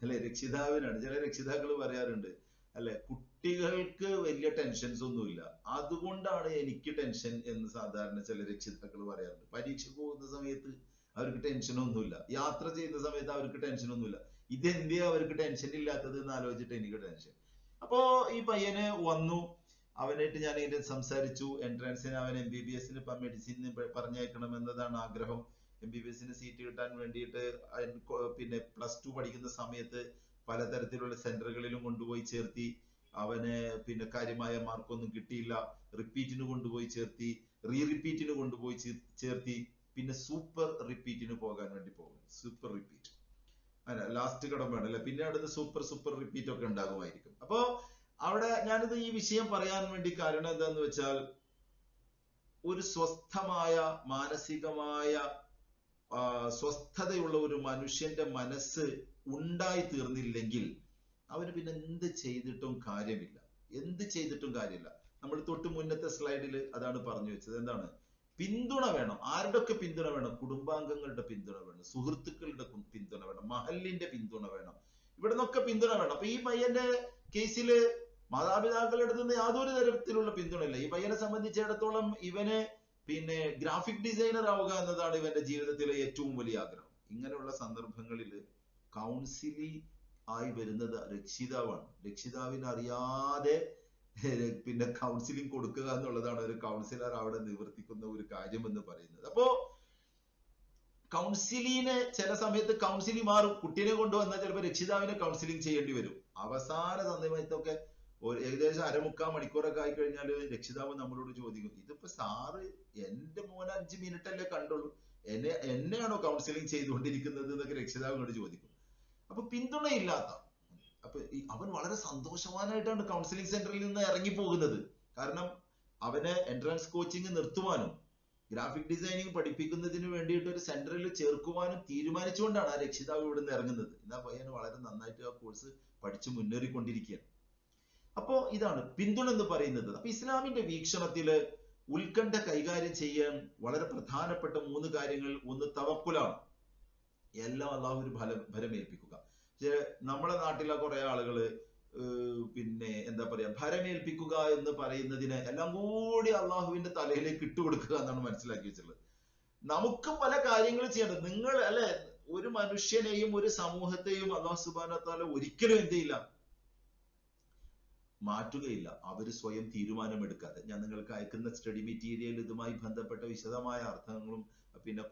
അല്ലെ, രക്ഷിതാവിനാണ്. ചില രക്ഷിതാക്കൾ പറയാറുണ്ട്, അല്ലെ, കുട്ടികൾക്ക് വലിയ ടെൻഷൻസ് ഒന്നുമില്ല, അതുകൊണ്ടാണ് എനിക്ക് ടെൻഷൻ എന്ന് സാധാരണ ചില രക്ഷിതാക്കൾ പറയാറുണ്ട്. പരീക്ഷ പോകുന്ന സമയത്ത് അവർക്ക് ടെൻഷനൊന്നുമില്ല, യാത്ര ചെയ്യുന്ന സമയത്ത് അവർക്ക് ടെൻഷനൊന്നുമില്ല, ഇതെന്തിയാ അവർക്ക് ടെൻഷൻ ഇല്ലാത്തത് എന്ന് ആലോചിച്ചിട്ട് എനിക്ക് ടെൻഷൻ. അപ്പോ ഈ പയ്യന് വന്നു, അവനായിട്ട് ഞാൻ ഇതിന്റെ സംസാരിച്ചു. എൻട്രൻസിന് അവൻ MBBS-ന് മെഡിസിന് പറഞ്ഞയക്കണം എന്നതാണ് ആഗ്രഹം. MBBS-ന് സീറ്റ് കിട്ടാൻ വേണ്ടിയിട്ട് പിന്നെ +2 പഠിക്കുന്ന സമയത്ത് പലതരത്തിലുള്ള സെന്ററുകളിലും കൊണ്ടുപോയി ചേർത്തി. അവന് പിന്നെ കാര്യമായ മാർക്കൊന്നും കിട്ടിയില്ല. റിപ്പീറ്റിന് കൊണ്ടുപോയി ചേർത്തി, റിപ്പീറ്റിന് കൊണ്ടുപോയി ചേർത്തി, പിന്നെ സൂപ്പർ റിപ്പീറ്റിന് പോകാൻ വേണ്ടി പോകും. സൂപ്പർ റിപ്പീറ്റ് ലാസ്റ്റ് കടം വേണം അല്ലെ, പിന്നെ അടുത്ത് സൂപ്പർ റിപ്പീറ്റ് ഒക്കെ ഉണ്ടാകുമായിരിക്കും. അപ്പോ അവിടെ ഞാനിത് ഈ വിഷയം പറയാൻ വേണ്ടി കാരണം എന്താന്ന് വെച്ചാൽ, ഒരു സ്വസ്ഥമായ മാനസികമായ സ്വസ്ഥതയുള്ള ഒരു മനുഷ്യന്റെ മനസ്സ് ഉണ്ടായി തീർന്നില്ലെങ്കിൽ അവന് പിന്നെ എന്ത് ചെയ്തിട്ടും കാര്യമില്ല. നമ്മൾ തൊട്ട് മുന്നത്തെ സ്ലൈഡിൽ അതാണ് പറഞ്ഞു വെച്ചത്. എന്താണ്? പിന്തുണ വേണം. ആരുടെയൊക്കെ പിന്തുണ വേണം? കുടുംബാംഗങ്ങളുടെ പിന്തുണ വേണം, സുഹൃത്തുക്കളുടെ പിന്തുണ വേണം, മഹലിന്റെ പിന്തുണ വേണം, ഇവിടെ നിന്നൊക്കെ പിന്തുണ വേണം. അപ്പൊ ഈ പയ്യന്റെ കേസില് മാതാപിതാക്കളുടെ അടുത്ത് നിന്ന് യാതൊരു തരത്തിലുള്ള പിന്തുണയില്ല. ഈ പയ്യനെ സംബന്ധിച്ചിടത്തോളം ഇവന് പിന്നെ ഗ്രാഫിക് ഡിസൈനർ ആവുക എന്നതാണ് ഇവന്റെ ജീവിതത്തിലെ ഏറ്റവും വലിയ ആഗ്രഹം. ഇങ്ങനെയുള്ള സന്ദർഭങ്ങളിൽ കൗൺസിലി ആയി വരുന്നത് രക്ഷിതാവാണ്. രക്ഷിതാവിനെ അറിയാതെ പിന്നെ കൗൺസിലിംഗ് കൊടുക്കുക എന്നുള്ളതാണ് ഒരു കൗൺസിലർ അവിടെ നിവർത്തിക്കുന്ന ഒരു കാര്യം എന്ന് പറയുന്നത്. അപ്പോ കൗൺസിലിന് ചില സമയത്ത് കൗൺസിലിംഗ് മാറും. കുട്ടീനെ കൊണ്ടുവന്നാൽ ചിലപ്പോൾ രക്ഷിതാവിനെ കൗൺസിലിംഗ് ചെയ്യേണ്ടി വരും. അവസാന സമയത്തൊക്കെ ഏകദേശം അരമുക്കാൽ മണിക്കൂറൊക്കെ ആയി കഴിഞ്ഞാൽ രക്ഷിതാവ് നമ്മളോട് ചോദിക്കും, ഇതിപ്പോ സാറ് എന്റെ മോനെ 5 മിനിറ്റ് അല്ലേ കണ്ടുള്ളൂ, എന്നെയാണോ കൗൺസിലിംഗ് ചെയ്തുകൊണ്ടിരിക്കുന്നത് എന്നൊക്കെ രക്ഷിതാവ് ഇങ്ങോട്ട് ചോദിക്കും. അപ്പൊ പിന്തുണയില്ലാത്ത, അപ്പൊ അവൻ വളരെ സന്തോഷവാനായിട്ടാണ് കൗൺസിലിംഗ് സെന്ററിൽ നിന്ന് ഇറങ്ങി പോകുന്നത്. കാരണം അവനെ എൻട്രൻസ് കോച്ചിങ് നിർത്തുവാനും ഗ്രാഫിക് ഡിസൈനിങ് പഠിപ്പിക്കുന്നതിന് വേണ്ടിയിട്ട് ഒരു സെന്ററിൽ ചേർക്കുവാനും തീരുമാനിച്ചുകൊണ്ടാണ് ആ രക്ഷിതാവ് ഇവിടെ നിന്ന് ഇറങ്ങുന്നത്. എന്നാ പയ്യന് വളരെ നന്നായിട്ട് ആ കോഴ്സ് പഠിച്ചു മുന്നേറിക്കൊണ്ടിരിക്കുകയാണ്. അപ്പോ ഇതാണ് പിന്തുണ എന്ന് പറയുന്നത്. അപ്പൊ ഇസ്ലാമിന്റെ വീക്ഷണത്തില് ഉത്കണ്ഠ കൈകാര്യം ചെയ്യാൻ വളരെ പ്രധാനപ്പെട്ട 3 കാര്യങ്ങൾ. ഒന്ന് തവക്കുലാണ്, എല്ലാം അള്ളാഹുവിന് ഭരമേൽപ്പിക്കുക. നമ്മളെ നാട്ടിലെ കുറെ ആളുകള് പിന്നെ എന്താ പറയാ, ഭരമേൽപ്പിക്കുക എന്ന് പറയുന്നതിന് എല്ലാം കൂടി അള്ളാഹുവിന്റെ തലയിലേക്ക് ഇട്ടുകൊടുക്കുക എന്നാണ് മനസ്സിലാക്കി വെച്ചിട്ടുള്ളത്. നമുക്ക് പല കാര്യങ്ങൾ ചെയ്യണം. നിങ്ങൾ അല്ലെ, ഒരു മനുഷ്യനെയും ഒരു സമൂഹത്തെയും അള്ളാഹു സുബ്ഹാനഹു വ തആല ഒരിക്കലും എന്ത് ചെയ്യില്ല, മാറ്റുകയില്ല, അവര് സ്വയം തീരുമാനമെടുക്കാതെ. ഞാൻ നിങ്ങൾക്ക് അയക്കുന്ന സ്റ്റഡി മെറ്റീരിയൽ ഇതുമായി ബന്ധപ്പെട്ട വിശദമായ അർത്ഥങ്ങളും പിന്നെ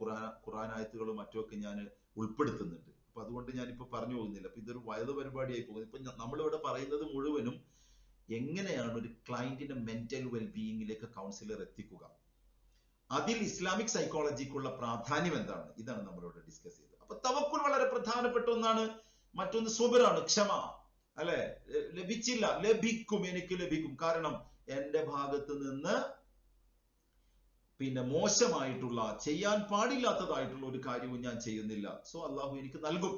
ഖുർആൻ ആയത്തുകളും മറ്റുമൊക്കെ ഞാൻ ഉൾപ്പെടുത്തുന്നുണ്ട്. അപ്പൊ അതുകൊണ്ട് ഞാനിപ്പോ പറഞ്ഞു പോകുന്നില്ല. അപ്പൊ ഇതൊരു വയത് പരിപാടിയായി പോകുന്നത്. ഇപ്പൊ നമ്മളിവിടെ പറയുന്നത് മുഴുവനും എങ്ങനെയാണ് ഒരു ക്ലയന്റിന്റെ മെന്റൽ വെൽബീയിങ്ങിലേക്ക് കൗൺസിലർ എത്തിക്കുക, അതിൽ ഇസ്ലാമിക് സൈക്കോളജിക്കുള്ള പ്രാധാന്യം എന്താണ്, ഇതാണ് നമ്മളിവിടെ ഡിസ്കസ് ചെയ്തത്. അപ്പൊ തവക്കുൽ വളരെ പ്രധാനപ്പെട്ട ഒന്നാണ്. മറ്റൊന്ന് സുബറാണ്, ക്ഷമ. അല്ലെ, ലഭിച്ചില്ല, ലഭിക്കും, എനിക്ക് ലഭിക്കും. കാരണം എന്റെ ഭാഗത്ത് നിന്ന് പിന്നെ മോശമായിട്ടുള്ള, ചെയ്യാൻ പാടില്ലാത്തതായിട്ടുള്ള ഒരു കാര്യവും ഞാൻ ചെയ്യുന്നില്ല. സോ അള്ളാഹു എനിക്ക് നൽകും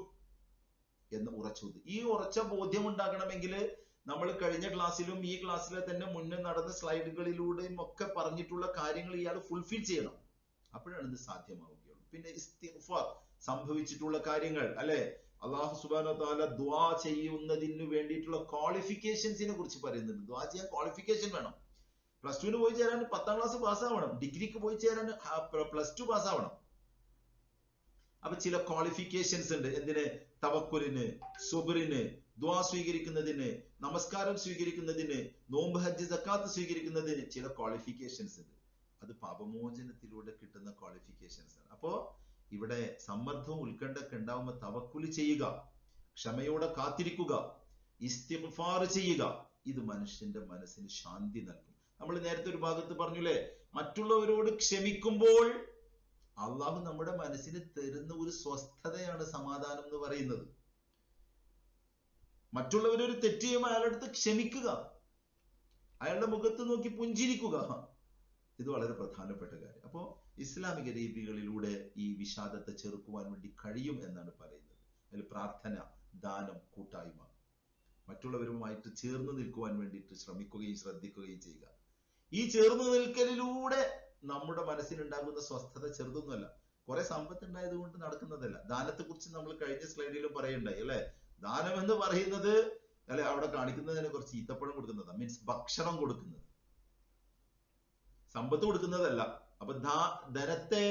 എന്ന് ഉറച്ചത്. ഈ ഉറച്ച ബോധ്യം ഉണ്ടാകണമെങ്കിൽ നമ്മൾ കഴിഞ്ഞ ക്ലാസ്സിലും ഈ ക്ലാസ്സിലെ തന്നെ മുന്നേ നടന്ന സ്ലൈഡുകളിലൂടെയും ഒക്കെ പറഞ്ഞിട്ടുള്ള കാര്യങ്ങൾ ഇയാൾ ഫുൾഫിൽ ചെയ്യണം. അപ്പോഴാണ് ഇത് സാധ്യമാവുകയുള്ളൂ. പിന്നെ ഇസ്തിഗ്ഫാർ, സംഭവിച്ചിട്ടുള്ള കാര്യങ്ങൾ അല്ലെ, അള്ളാഹു സുബ്ഹാനഹു വ തആല ദുആ ചെയ്യുന്നതിന് വേണ്ടിയിട്ടുള്ള ക്വാളിഫിക്കേഷൻസിനെ കുറിച്ച് പറയുന്നുണ്ട്. ദുആ ചെയ്യാൻ ക്വാളിഫിക്കേഷൻ വേണം. പ്ലസ് ടുവിന് പോയി ചേരാൻ 10ാം ക്ലാസ് പാസ്സാവണം, ഡിഗ്രിക്ക് പോയി ചേരാൻ +2 പാസ്സാവണം. അപ്പൊ ചില ക്വാളിഫിക്കേഷൻസ് ഉണ്ട്. എന്തിന്? തവക്കുലിന്, സുബ്റിന്, ദുആ സ്വീകരിക്കുന്നതിന്, നമസ്കാരം സ്വീകരിക്കുന്നതിന്, നോമ്പ് ഹജ്ജ് സക്കാത്ത് സ്വീകരിക്കുന്നതിന് ചില ക്വാളിഫിക്കേഷൻസ് ഉണ്ട്. അത് പാപമോചനത്തിലൂടെ കിട്ടുന്ന ക്വാളിഫിക്കേഷൻസ് ആണ്. അപ്പോ ഇവിടെ സമ്മർദ്ദവും ഉത്കണ്ഠയൊക്കെ ഉണ്ടാവുമ്പോൾ തവക്കുല് ചെയ്യുക, ക്ഷമയോടെ കാത്തിരിക്കുക, ഇസ്തിഗ്ഫാർ ചെയ്യുക. ഇത് മനുഷ്യന്റെ മനസ്സിന് ശാന്തി നൽകും. നമ്മൾ നേരത്തെ ഒരു ഭാഗത്ത് പറഞ്ഞില്ലേ, മറ്റുള്ളവരോട് ക്ഷമിക്കുമ്പോൾ അള്ളാഹു നമ്മുടെ മനസ്സിന് തരുന്ന ഒരു സ്വസ്ഥതയാണ് സമാധാനം എന്ന് പറയുന്നത്. മറ്റുള്ളവരൊരു തെറ്റ് ചെയ്യുമ്പോൾ അയാളുടെ അടുത്ത് ക്ഷമിക്കുക, അയാളുടെ മുഖത്ത് നോക്കി പുഞ്ചിരിക്കുക. ഇത് വളരെ പ്രധാനപ്പെട്ട കാര്യം. അപ്പോ ഇസ്ലാമിക രീതികളിലൂടെ ഈ വിഷാദത്തെ ചെറുക്കുവാൻ വേണ്ടി കഴിയും എന്നാണ് പറയുന്നത്. അതിൽ പ്രാർത്ഥന, ദാനം, കൂട്ടായ്മ, മറ്റുള്ളവരുമായിട്ട് ചേർന്ന് നിൽക്കുവാൻ വേണ്ടിയിട്ട് ശ്രമിക്കുകയും ശ്രദ്ധിക്കുകയും ചെയ്യുക. ഈ ചേർന്ന് നിൽക്കലിലൂടെ നമ്മുടെ മനസ്സിനുണ്ടാകുന്ന സ്വസ്ഥത ചെറുതൊന്നുമല്ല. കുറെ സമ്പത്ത് ഉണ്ടായത് കൊണ്ട് നടക്കുന്നതല്ല. ദാനത്തെ കുറിച്ച് നമ്മൾ കഴിഞ്ഞ സ്ലൈഡിലും പറയുണ്ടായി അല്ലെ. ദാനം എന്ന് പറയുന്നത് അല്ലെ, അവിടെ കാണിക്കുന്നതിനെ കുറച്ച് ഈത്തപ്പഴം കൊടുക്കുന്നതാ, മീൻസ് ഭക്ഷണം കൊടുക്കുന്നത്, സമ്പത്ത് കൊടുക്കുന്നതല്ല. അപ്പൊ ധനത്തെ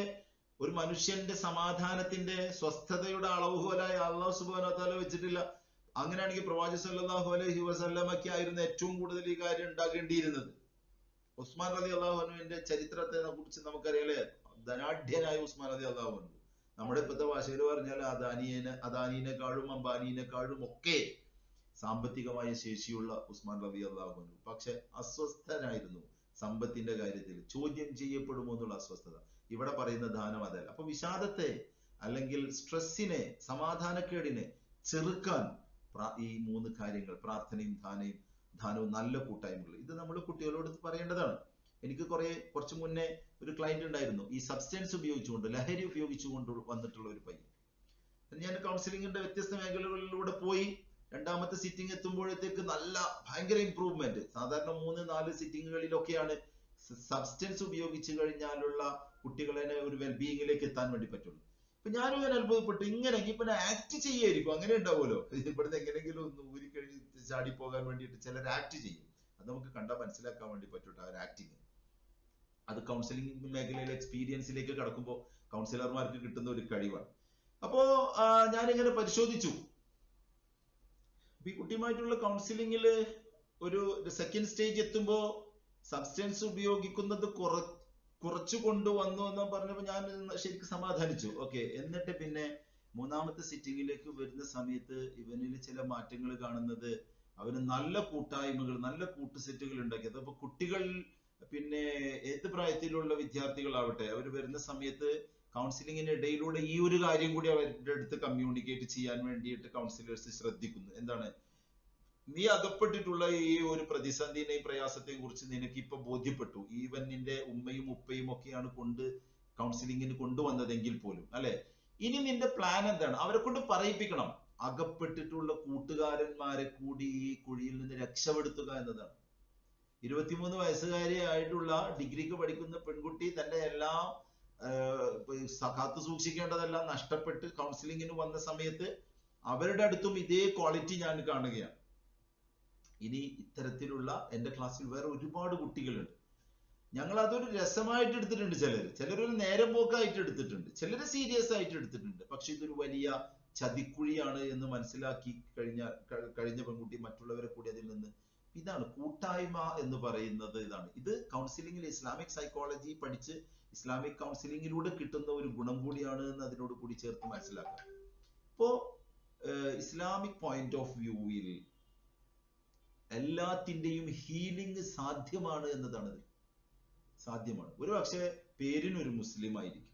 ഒരു മനുഷ്യന്റെ സമാധാനത്തിന്റെ സ്വസ്ഥതയുടെ അളവുകോലായി അല്ലാഹു സുബ്ഹാനഹു വ തആല വെച്ചിട്ടില്ല. അങ്ങനെയാണെങ്കിൽ പ്രവാചകൻ സല്ലല്ലാഹു അലൈഹി വസല്ലമയ്ക്ക് ആയിരുന്നു ഏറ്റവും കൂടുതൽ ഈ കാര്യം ഉണ്ടാകേണ്ടിയിരുന്നത്. ഉസ്മാൻ റളിയല്ലാഹു അൻഹുവിന്റെ ചരിത്രത്തെ കുറിച്ച് നമുക്കറിയാലേ, ധനാഢ്യനായ ഉസ്മാൻ റളിയല്ലാഹു അൻഹു. നമ്മുടെ ഇപ്പോഴത്തെ ഭാഷയിൽ പറഞ്ഞാൽ അദാനീനെക്കാളും അംബാനീനെക്കാളും ഒക്കെ സാമ്പത്തികമായ ശേഷിയുള്ള ഉസ്മാൻ റളിയല്ലാഹു അൻഹു. പക്ഷെ അസ്വസ്ഥനായിരുന്നു സമ്പത്തിന്റെ കാര്യത്തിൽ. ചോദ്യം ചെയ്യപ്പെടുമോ എന്നുള്ള അസ്വസ്ഥത. ഇവിടെ പറയുന്ന ദാനം അതല്ല. അപ്പൊ വിഷാദത്തെ അല്ലെങ്കിൽ സ്ട്രെസ്സിനെ, സമാധാനക്കേടിനെ ചെറുക്കാൻ ഈ 3 കാര്യങ്ങൾ, പ്രാർത്ഥനയും ധാനവും നല്ല കൂട്ടായ്മകൾ, ഇത് നമ്മൾ കുട്ടികളോട് പറയേണ്ടതാണ്. എനിക്ക് കുറച്ച് മുന്നേ ഒരു ക്ലയന്റ് ഉണ്ടായിരുന്നു, ഈ സബ്സ്റ്റൻസ് ഉപയോഗിച്ചുകൊണ്ട്, ലഹരി ഉപയോഗിച്ചുകൊണ്ട് വന്നിട്ടുള്ള ഒരു പയ്യൻ. ഞാൻ കൗൺസിലിംഗിന്റെ വ്യത്യസ്ത മേഖലകളിലൂടെ പോയി. 2ാമത്തെ സിറ്റിംഗ് എത്തുമ്പോഴത്തേക്ക് ഭയങ്കര ഇംപ്രൂവ്മെന്റ്. സാധാരണ 3-4 സിറ്റിങ്ങുകളിലൊക്കെയാണ് സബ്സ്റ്റൻസ് ഉപയോഗിച്ചു കഴിഞ്ഞാലുള്ള കുട്ടികളെ ഒരു വെൽബീയിങ്ങിലേക്ക് എത്താൻ വേണ്ടി പറ്റുള്ളൂ. അപ്പൊ ഞാനും ഇങ്ങനെ അത്ഭുതപ്പെട്ടു. ഇങ്ങനെ ഇപ്പൊ ആക്ട് ചെയ്യായിരിക്കും, അങ്ങനെ ഉണ്ടാവുമല്ലോ, ഇവിടുന്ന് എങ്ങനെയെങ്കിലും ഒന്ന് ഊരിക്കഴിഞ്ഞ് ചാടി പോകാൻ വേണ്ടിയിട്ട് ചിലർ ആക്ട് ചെയ്യും. അത് നമുക്ക് കണ്ടാൽ മനസ്സിലാക്കാൻ വേണ്ടി പറ്റൂട്ടോ അവർ ആക്ടിങ്. അത് കൗൺസിലിംഗ് മേഖലയിലെ എക്സ്പീരിയൻസിലേക്ക് കടക്കുമ്പോൾ കൗൺസിലർമാർക്ക് കിട്ടുന്ന ഒരു കഴിവാണ്. അപ്പോ ഞാനിങ്ങനെ പരിശോധിച്ചു. ഈ കുട്ടിയുമായിട്ടുള്ള കൗൺസിലിംഗില് ഒരു സെക്കൻഡ് സ്റ്റേജ് എത്തുമ്പോ സബ്സ്റ്റൻസ് ഉപയോഗിക്കുന്നത് കുറച്ചു കൊണ്ടുവന്നു എന്ന് പറഞ്ഞപ്പോ ഞാൻ ശരിക്കും സമാധാനിച്ചു. ഓക്കെ. എന്നിട്ട് പിന്നെ 3ാമത്തെ സിറ്റിംഗിലേക്ക് വരുന്ന സമയത്ത് ഇവനിൽ ചില മാറ്റങ്ങൾ കാണുന്നത്, അവര് നല്ല കൂട്ടായ്മകൾ, നല്ല കൂട്ടുസെറ്റുകൾ ഉണ്ടാക്കി. അതപ്പോ കുട്ടികൾ, പിന്നെ ഏത് പ്രായത്തിലുള്ള വിദ്യാർത്ഥികളാവട്ടെ, അവർ വരുന്ന സമയത്ത് കൗൺസിലിങ്ങിന് ഇടയിലൂടെ ഈ ഒരു കാര്യം കൂടി അവരുടെ അടുത്ത് കമ്മ്യൂണിക്കേറ്റ് ചെയ്യാൻ വേണ്ടിയിട്ട് കൗൺസിലേഴ്സ് ശ്രദ്ധിക്കുന്നു. എന്താണ്, നീ അകപ്പെട്ടിട്ടുള്ള ഈ ഒരു പ്രതിസന്ധിയെയും പ്രയാസത്തെയും കുറിച്ച് നിനക്ക് ഇപ്പൊ ബോധ്യപ്പെട്ടു. ഈവൻ നിന്റെ ഉമ്മയും ഉപ്പയും ഒക്കെയാണ് കൗൺസിലിങ്ങിന് കൊണ്ടുവന്നതെങ്കിൽ പോലും, അല്ലെ? ഇനി നിന്റെ പ്ലാൻ എന്താണ്? അവരെ കൊണ്ട് പറയിപ്പിക്കണം. അകപ്പെട്ടിട്ടുള്ള കൂട്ടുകാരന്മാരെ കൂടി ഈ കുഴിയിൽ നിന്ന് രക്ഷപ്പെടുത്തുക എന്നതാണ്. 23 വയസ്സുകാരി ആയിട്ടുള്ള ഡിഗ്രിക്ക് പഠിക്കുന്ന പെൺകുട്ടി തന്റെ എല്ലാം കാത്തു സൂക്ഷിക്കേണ്ടതെല്ലാം നഷ്ടപ്പെട്ട് കൗൺസിലിങ്ങിന് വന്ന സമയത്ത് അവരുടെ അടുത്തും ഇതേ ക്വാളിറ്റി ഞാൻ കാണുകയാണ്. ഇനി ഇത്തരത്തിലുള്ള എന്റെ ക്ലാസ്സിൽ വേറെ ഒരുപാട് കുട്ടികളുണ്ട്. ഞങ്ങൾ അതൊരു രസമായിട്ട് എടുത്തിട്ടുണ്ട്. ചിലരൊരു നേരം പോക്കായിട്ട് എടുത്തിട്ടുണ്ട്, ചിലര് സീരിയസ് ആയിട്ട് എടുത്തിട്ടുണ്ട്. പക്ഷെ ഇതൊരു വലിയ ചതിക്കുഴിയാണ് എന്ന് മനസ്സിലാക്കി കഴിഞ്ഞ പെൺകുട്ടി മറ്റുള്ളവരെ കൂടി അതിൽ നിന്ന്, ഇതാണ് കൂട്ടായ്മ എന്ന് പറയുന്നത്. ഇത് കൗൺസിലിംഗിൽ ഇസ്ലാമിക് സൈക്കോളജി പഠിച്ച് ഇസ്ലാമിക് കൗൺസിലിംഗിലൂടെ കിട്ടുന്ന ഒരു ഗുണം കൂടിയാണ് എന്ന് അതിനോട് കൂടി ചേർത്ത് മനസ്സിലാക്കാം. ഇപ്പോ ഇസ്ലാമിക് പോയിന്റ് ഓഫ് വ്യൂവിൽ എല്ലാത്തിന്റെയും ഹീലിംഗ് സാധ്യമാണ് എന്നതാണ്. സാധ്യമാണ്. ഒരു പക്ഷേ പേരിനൊരു മുസ്ലിം ആയിരിക്കും,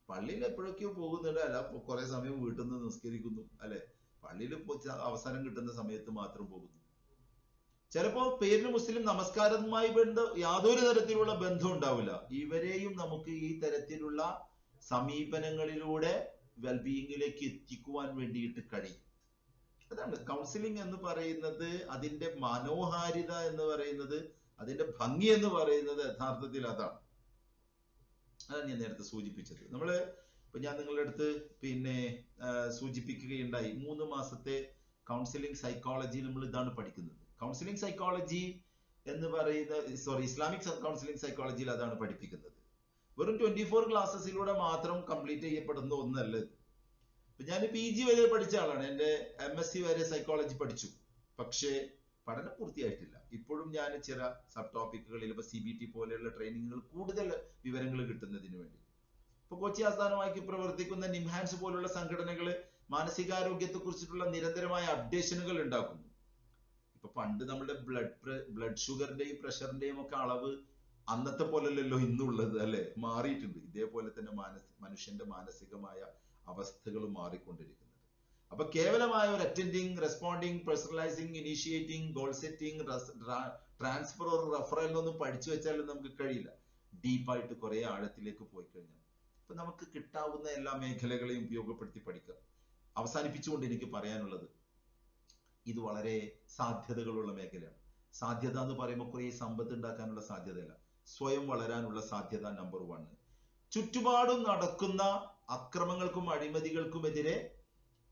പള്ളിയിൽ എപ്പോഴൊക്കെയോ പോകുന്നുണ്ട്, അല്ല കുറെ സമയം വീട്ടിൽ നിന്ന് നിസ്കരിക്കുന്നു, അല്ലെ? പള്ളിയിൽ അവസരം കിട്ടുന്ന സമയത്ത് മാത്രം പോകുന്നു. ചിലപ്പോ പേരിന് മുസ്ലിം, നമസ്കാരവുമായി യാതൊരു തരത്തിലുള്ള ബന്ധം ഉണ്ടാവില്ല. ഇവരെയും നമുക്ക് ഈ തരത്തിലുള്ള സമീപനങ്ങളിലൂടെ വെൽബീയിങ്ങിലേക്ക് എത്തിക്കുവാൻ വേണ്ടിയിട്ട് കഴിയും. അതാണ് കൗൺസിലിംഗ് എന്ന് പറയുന്നത്. അതിന്റെ മനോഹാരിത എന്ന് പറയുന്നത്, അതിന്റെ ഭംഗി എന്ന് പറയുന്നത് യഥാർത്ഥത്തിൽ അതാണ് ഞാൻ നേരത്തെ സൂചിപ്പിച്ചത്. ഇപ്പൊ ഞാൻ നിങ്ങളുടെ അടുത്ത് പിന്നെ സൂചിപ്പിക്കുകയുണ്ടായി, 3 മാസത്തെ കൗൺസിലിംഗ് സൈക്കോളജി നമ്മൾ ഇതാണ് പഠിക്കുന്നത്. കൗൺസിലിംഗ് സൈക്കോളജി എന്ന് പറയുന്ന, ഇസ്ലാമിക് കൗൺസിലിംഗ് സൈക്കോളജിയിൽ അതാണ് പഠിപ്പിക്കുന്നത്. വെറും 24 ക്ലാസ്സസിലൂടെ മാത്രം കംപ്ലീറ്റ് ചെയ്യപ്പെടുന്ന ഒന്നല്ല ഇത്. ഇപ്പൊ ഞാൻ PG വരെ പഠിച്ച ആളാണ്, എന്റെ MSc വരെ സൈക്കോളജി പഠിച്ചു. പക്ഷേ പഠനം പൂർത്തിയായിട്ടില്ല. ഇപ്പോഴും ഞാൻ ചില സബ് ടോപ്പിക്കുകളിൽ, ഇപ്പൊ CBT പോലെയുള്ള ട്രെയിനിങ്ങുകൾ, കൂടുതൽ വിവരങ്ങൾ കിട്ടുന്നതിന് വേണ്ടി ഇപ്പൊ കൊച്ചി ആസ്ഥാനമാക്കി പ്രവർത്തിക്കുന്ന നിംഹാൻസ് പോലുള്ള സംഘടനകള് മാനസികാരോഗ്യത്തെ കുറിച്ചിട്ടുള്ള നിരന്തരമായ അപ്ഡേഷനുകൾ ഉണ്ടാക്കുന്നു. ഇപ്പൊ പണ്ട് നമ്മുടെ ബ്ലഡ് ഷുഗറിന്റെയും പ്രഷറിന്റെയും ഒക്കെ അളവ് അന്നത്തെ പോലല്ലല്ലോ ഇന്നുള്ളത്, അല്ലെ? മാറിയിട്ടുണ്ട്. ഇതേപോലെ തന്നെ മനുഷ്യന്റെ മാനസികമായ അവസ്ഥകൾ മാറിക്കൊണ്ടിരിക്കുന്നത്. അപ്പൊ കേവലമായ ഒരു attending, responding, personalising, initiating, goal setting, transfer or referral എന്നൊന്നും പഠിച്ചു വെച്ചാലും നമുക്ക് കഴിയില്ല. ഡീപ്പായിട്ട് കുറെ ആഴത്തിലേക്ക് പോയി കഴിഞ്ഞാൽ ഇപ്പൊ നമുക്ക് കിട്ടാവുന്ന എല്ലാ മേഖലകളെയും ഉപയോഗപ്പെടുത്തി പഠിക്കുക. അവസാനിപ്പിച്ചുകൊണ്ട് എനിക്ക് പറയാനുള്ളത്, ഇത് വളരെ സാധ്യതകളുള്ള മേഖലയാണ്. സാധ്യത എന്ന് പറയുമ്പോൾ കുറെ സമ്പത്ത് ഉണ്ടാക്കാനുള്ള സാധ്യതയല്ല, സ്വയം വളരാനുള്ള സാധ്യത നമ്പർ 1. ചുറ്റുപാടും നടക്കുന്ന അക്രമങ്ങൾക്കും അഴിമതികൾക്കുമെതിരെ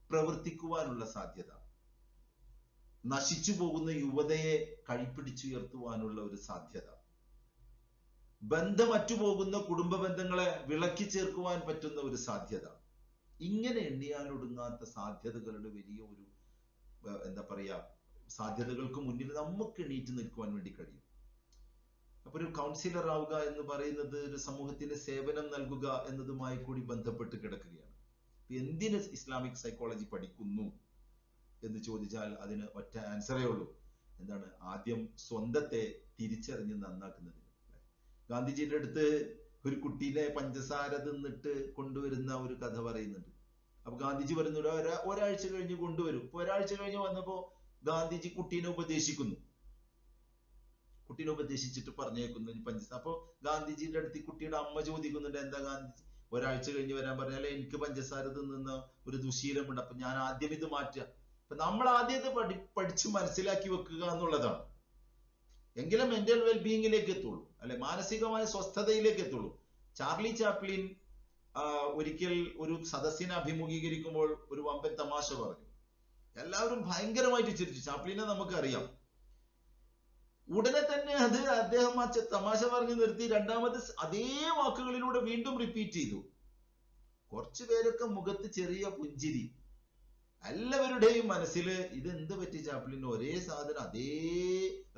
പ്രവർത്തിക്കുവാനുള്ള സാധ്യത, നശിച്ചു പോകുന്ന യുവതയെ കൈപ്പിടിച്ചുയർത്തുവാനുള്ള ഒരു സാധ്യത, ബന്ധമറ്റുപോകുന്ന കുടുംബ ബന്ധങ്ങളെ വിളക്കി ചേർക്കുവാൻ പറ്റുന്ന ഒരു സാധ്യത. ഇങ്ങനെ എണ്ണിയാലൊടുങ്ങാത്ത സാധ്യതകളുടെ വലിയ ഒരു എന്താ പറയാ, സാധ്യതകൾക്ക് മുന്നിൽ നമുക്ക് എണീറ്റ് നിൽക്കുവാൻ വേണ്ടി കഴിയും. അപ്പൊ ഒരു കൗൺസിലർ ആവുക എന്ന് പറയുന്നത് ഒരു സമൂഹത്തിന് സേവനം നൽകുക എന്നതുമായി കൂടി ബന്ധപ്പെട്ട് കിടക്കുകയാണ്. എന്തിന് ഇസ്ലാമിക് സൈക്കോളജി പഠിക്കുന്നു എന്ന് ചോദിച്ചാൽ അതിന് ഒറ്റ ആൻസറേ ഉള്ളൂ. എന്താണ്? ആദ്യം സ്വന്തത്തെ തിരിച്ചറിഞ്ഞ് നന്നാക്കുന്നതിന്. ഗാന്ധിജിയുടെ അടുത്ത് ഒരു കുട്ടീനെ പഞ്ചസാര തിന്നിട്ട് കൊണ്ടുവരുന്ന ഒരു കഥ പറയുന്നുണ്ട്. അപ്പൊ ഗാന്ധിജി പറയുന്നു, ഒരാഴ്ച കഴിഞ്ഞ് കൊണ്ടുവരും. ഇപ്പൊ ഒരാഴ്ച കഴിഞ്ഞ് വന്നപ്പോ ഗാന്ധിജി കുട്ടീനെ ഉപദേശിക്കുന്നു. കുട്ടീനെ ഉപദേശിച്ചിട്ട് പറഞ്ഞേക്കുന്നു പഞ്ചസാര. അപ്പൊ ഗാന്ധിജിയുടെ അടുത്ത് കുട്ടിയുടെ അമ്മ ചോദിക്കുന്നുണ്ട്, എന്താ ഗാന്ധിജി ഒരാഴ്ച കഴിഞ്ഞ് വരാൻ പറഞ്ഞാൽ? എനിക്ക് പഞ്ചസാര തിന്നുന്ന ഒരു ദുശീലമുണ്ട്, അപ്പൊ ഞാൻ ആദ്യം ഇത് മാറ്റുക. അപ്പൊ നമ്മൾ ആദ്യം ഇത് പഠിച്ച് മനസ്സിലാക്കി വെക്കുക എന്നുള്ളതാണ്. എങ്കിലും മെന്റൽ വെൽബീയിങ്ങിലേക്ക് എത്തുള്ളൂ, അല്ലെ? മാനസികമായ സ്വസ്ഥതയിലേക്ക് എത്തുള്ളൂ. ചാർലി ചാപ്ലിൻ ഒരിക്കൽ ഒരു സദസ്സിനെ അഭിമുഖീകരിക്കുമ്പോൾ ഒരു വമ്പൻ തമാശ പറഞ്ഞു. എല്ലാവരും ഭയങ്കരമായിട്ട് ചിരിച്ചു. ചാപ്ലിനെ നമുക്കറിയാം. ഉടനെ തന്നെ അദ്ദേഹം ആ തമാശ പറഞ്ഞു നിർത്തി രണ്ടാമത് അതേ വാക്കുകളിലൂടെ വീണ്ടും റിപ്പീറ്റ് ചെയ്തു. കുറച്ചു പേരൊക്കെ മുഖത്ത് ചെറിയ പുഞ്ചിരി. എല്ലാവരുടെയും മനസ്സിൽ ഇത് എന്ത് പറ്റി ചാപ്ലിന്, ഒരേ സാധനം അതേ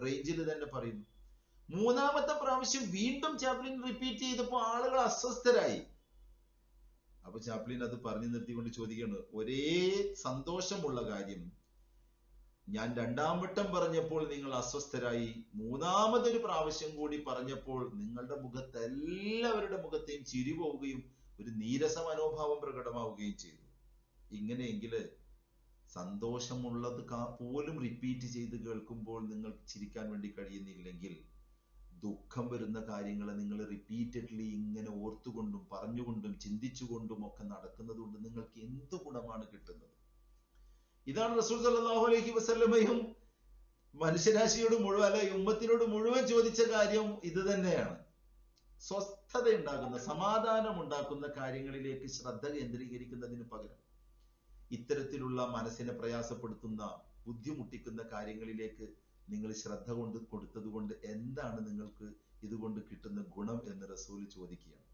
റേഞ്ചിൽ തന്നെ പറയുന്നു. മൂന്നാമത്തെ പ്രാവശ്യം വീണ്ടും ചാപ്ലിൻ റിപ്പീറ്റ് ചെയ്തപ്പോ ആളുകൾ അസ്വസ്ഥരായി. അപ്പൊ ചാപ്ലിൻ അത് പറഞ്ഞു നിർത്തിക്കൊണ്ട് ചോദിക്കുകയാണ്, ഒരേ സന്തോഷമുള്ള കാര്യം ഞാൻ രണ്ടാം വട്ടം പറഞ്ഞപ്പോൾ നിങ്ങൾ അസ്വസ്ഥരായി, മൂന്നാമതൊരു പ്രാവശ്യം കൂടി പറഞ്ഞപ്പോൾ നിങ്ങളുടെ മുഖത്ത് എല്ലാവരുടെ മുഖത്തെയും ചിരി പോവുകയും ഒരു നീരസ മനോഭാവം പ്രകടമാവുകയും ചെയ്തു. ഇങ്ങനെയെങ്കിൽ സന്തോഷമുള്ളത് പോലും റിപ്പീറ്റ് ചെയ്ത് കേൾക്കുമ്പോൾ നിങ്ങൾ ചിരിക്കാൻ വേണ്ടി കഴിയുന്നില്ലെങ്കിൽ, ദുഃഖം വരുന്ന കാര്യങ്ങളെ നിങ്ങൾ റിപ്പീറ്റഡ്ലി ഇങ്ങനെ ഓർത്തുകൊണ്ടും പറഞ്ഞുകൊണ്ടും ചിന്തിച്ചുകൊണ്ടും ഒക്കെ നടക്കുന്നത് കൊണ്ട് നിങ്ങൾക്ക് എന്ത് ഗുണമാണ് കിട്ടുന്നത്? ഇതാണ് റസൂൽ സല്ലല്ലാഹു അലൈഹി വസല്ലമയും മനുഷ്യരാശിയോട് മുഴുവൻ, അല്ലെ ഉമ്മത്തിനോട് മുഴുവൻ ചോദിച്ച കാര്യം ഇത് തന്നെയാണ്. സ്വസ്ഥത ഉണ്ടാക്കുന്ന, സമാധാനം ഉണ്ടാക്കുന്ന കാര്യങ്ങളിലേക്ക് ശ്രദ്ധ കേന്ദ്രീകരിക്കുന്നതിന് പകരം ഇത്തരത്തിലുള്ള മനസ്സിനെ പ്രയാസപ്പെടുത്തുന്ന, ബുദ്ധിമുട്ടിക്കുന്ന കാര്യങ്ങളിലേക്ക് നിങ്ങൾ ശ്രദ്ധ കൊടുത്തത് കൊണ്ട് എന്താണ് നിങ്ങൾക്ക് ഇതുകൊണ്ട് കിട്ടുന്ന ഗുണം എന്ന് റസൂൽ ചോദിക്കുകയാണ്.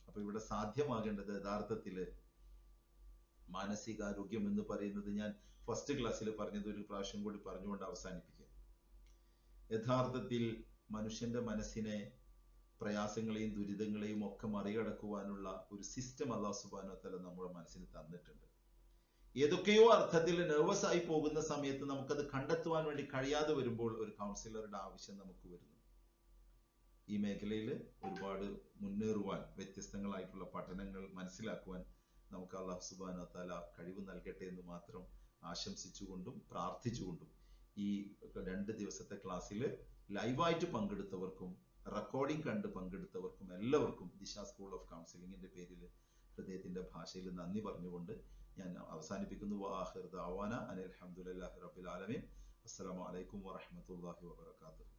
അപ്പൊ ഇവിടെ സാധ്യമാകേണ്ടത് യഥാർത്ഥത്തില് മാനസികാരോഗ്യം എന്ന് പറയുന്നത്, ഞാൻ ഫസ്റ്റ് ക്ലാസ്സിൽ പറഞ്ഞത് ഒരു പ്രാവശ്യം കൂടി പറഞ്ഞുകൊണ്ട് അവസാനിപ്പിക്കുക. യഥാർത്ഥത്തിൽ മനുഷ്യന്റെ മനസ്സിനെ പ്രയാസങ്ങളെയും ദുരിതങ്ങളെയും ഒക്കെ മറികടക്കുവാനുള്ള ഒരു സിസ്റ്റം അല്ലാഹു സുബ്ഹാനഹു വ തആല നമ്മുടെ മനസ്സിന് തന്നിട്ടുണ്ട്. ഏതൊക്കെയോ അർത്ഥത്തിൽ നെർവസ് ആയി പോകുന്ന സമയത്ത് നമുക്കത് കണ്ടെത്തുവാൻ വേണ്ടി കഴിയാതെ വരുമ്പോൾ ഒരു കൗൺസിലറുടെ ആവശ്യം നമുക്ക് വരുന്നു. ഈ മേഖലയിൽ ഒരുപാട് മുന്നേറുവാൻ, വ്യത്യസ്തങ്ങളായിട്ടുള്ള പഠനങ്ങൾ മനസ്സിലാക്കുവാൻ നമുക്ക് അല്ലാഹു സുബ്ഹാനഹു വ തആല കഴിവ് നൽകട്ടെ എന്ന് മാത്രം ആശംസിച്ചുകൊണ്ടും പ്രാർത്ഥിച്ചുകൊണ്ടും ഈ 2 ദിവസത്തെ ക്ലാസ്സിൽ ലൈവായിട്ട് പങ്കെടുത്തവർക്കും റെക്കോർഡിംഗ് കണ്ട് പങ്കെടുത്തവർക്കും എല്ലാവർക്കും ദിശ സ്കൂൾ ഓഫ് കൗൺസിലിംഗിന്റെ പേരിൽ ഹൃദയത്തിന്റെ ഭാഷയിൽ നന്ദി പറഞ്ഞുകൊണ്ട് ഞാൻ അവസാനിപ്പിക്കുന്നു. വാഹിർ ദഅവാന അനിൽ ഹംദുലില്ലാഹി റബ്ബിൽ ആലമീൻ. അസ്സലാമു അലൈക്കും വറഹ്മത്തുള്ളാഹി വബറകാതുഹു.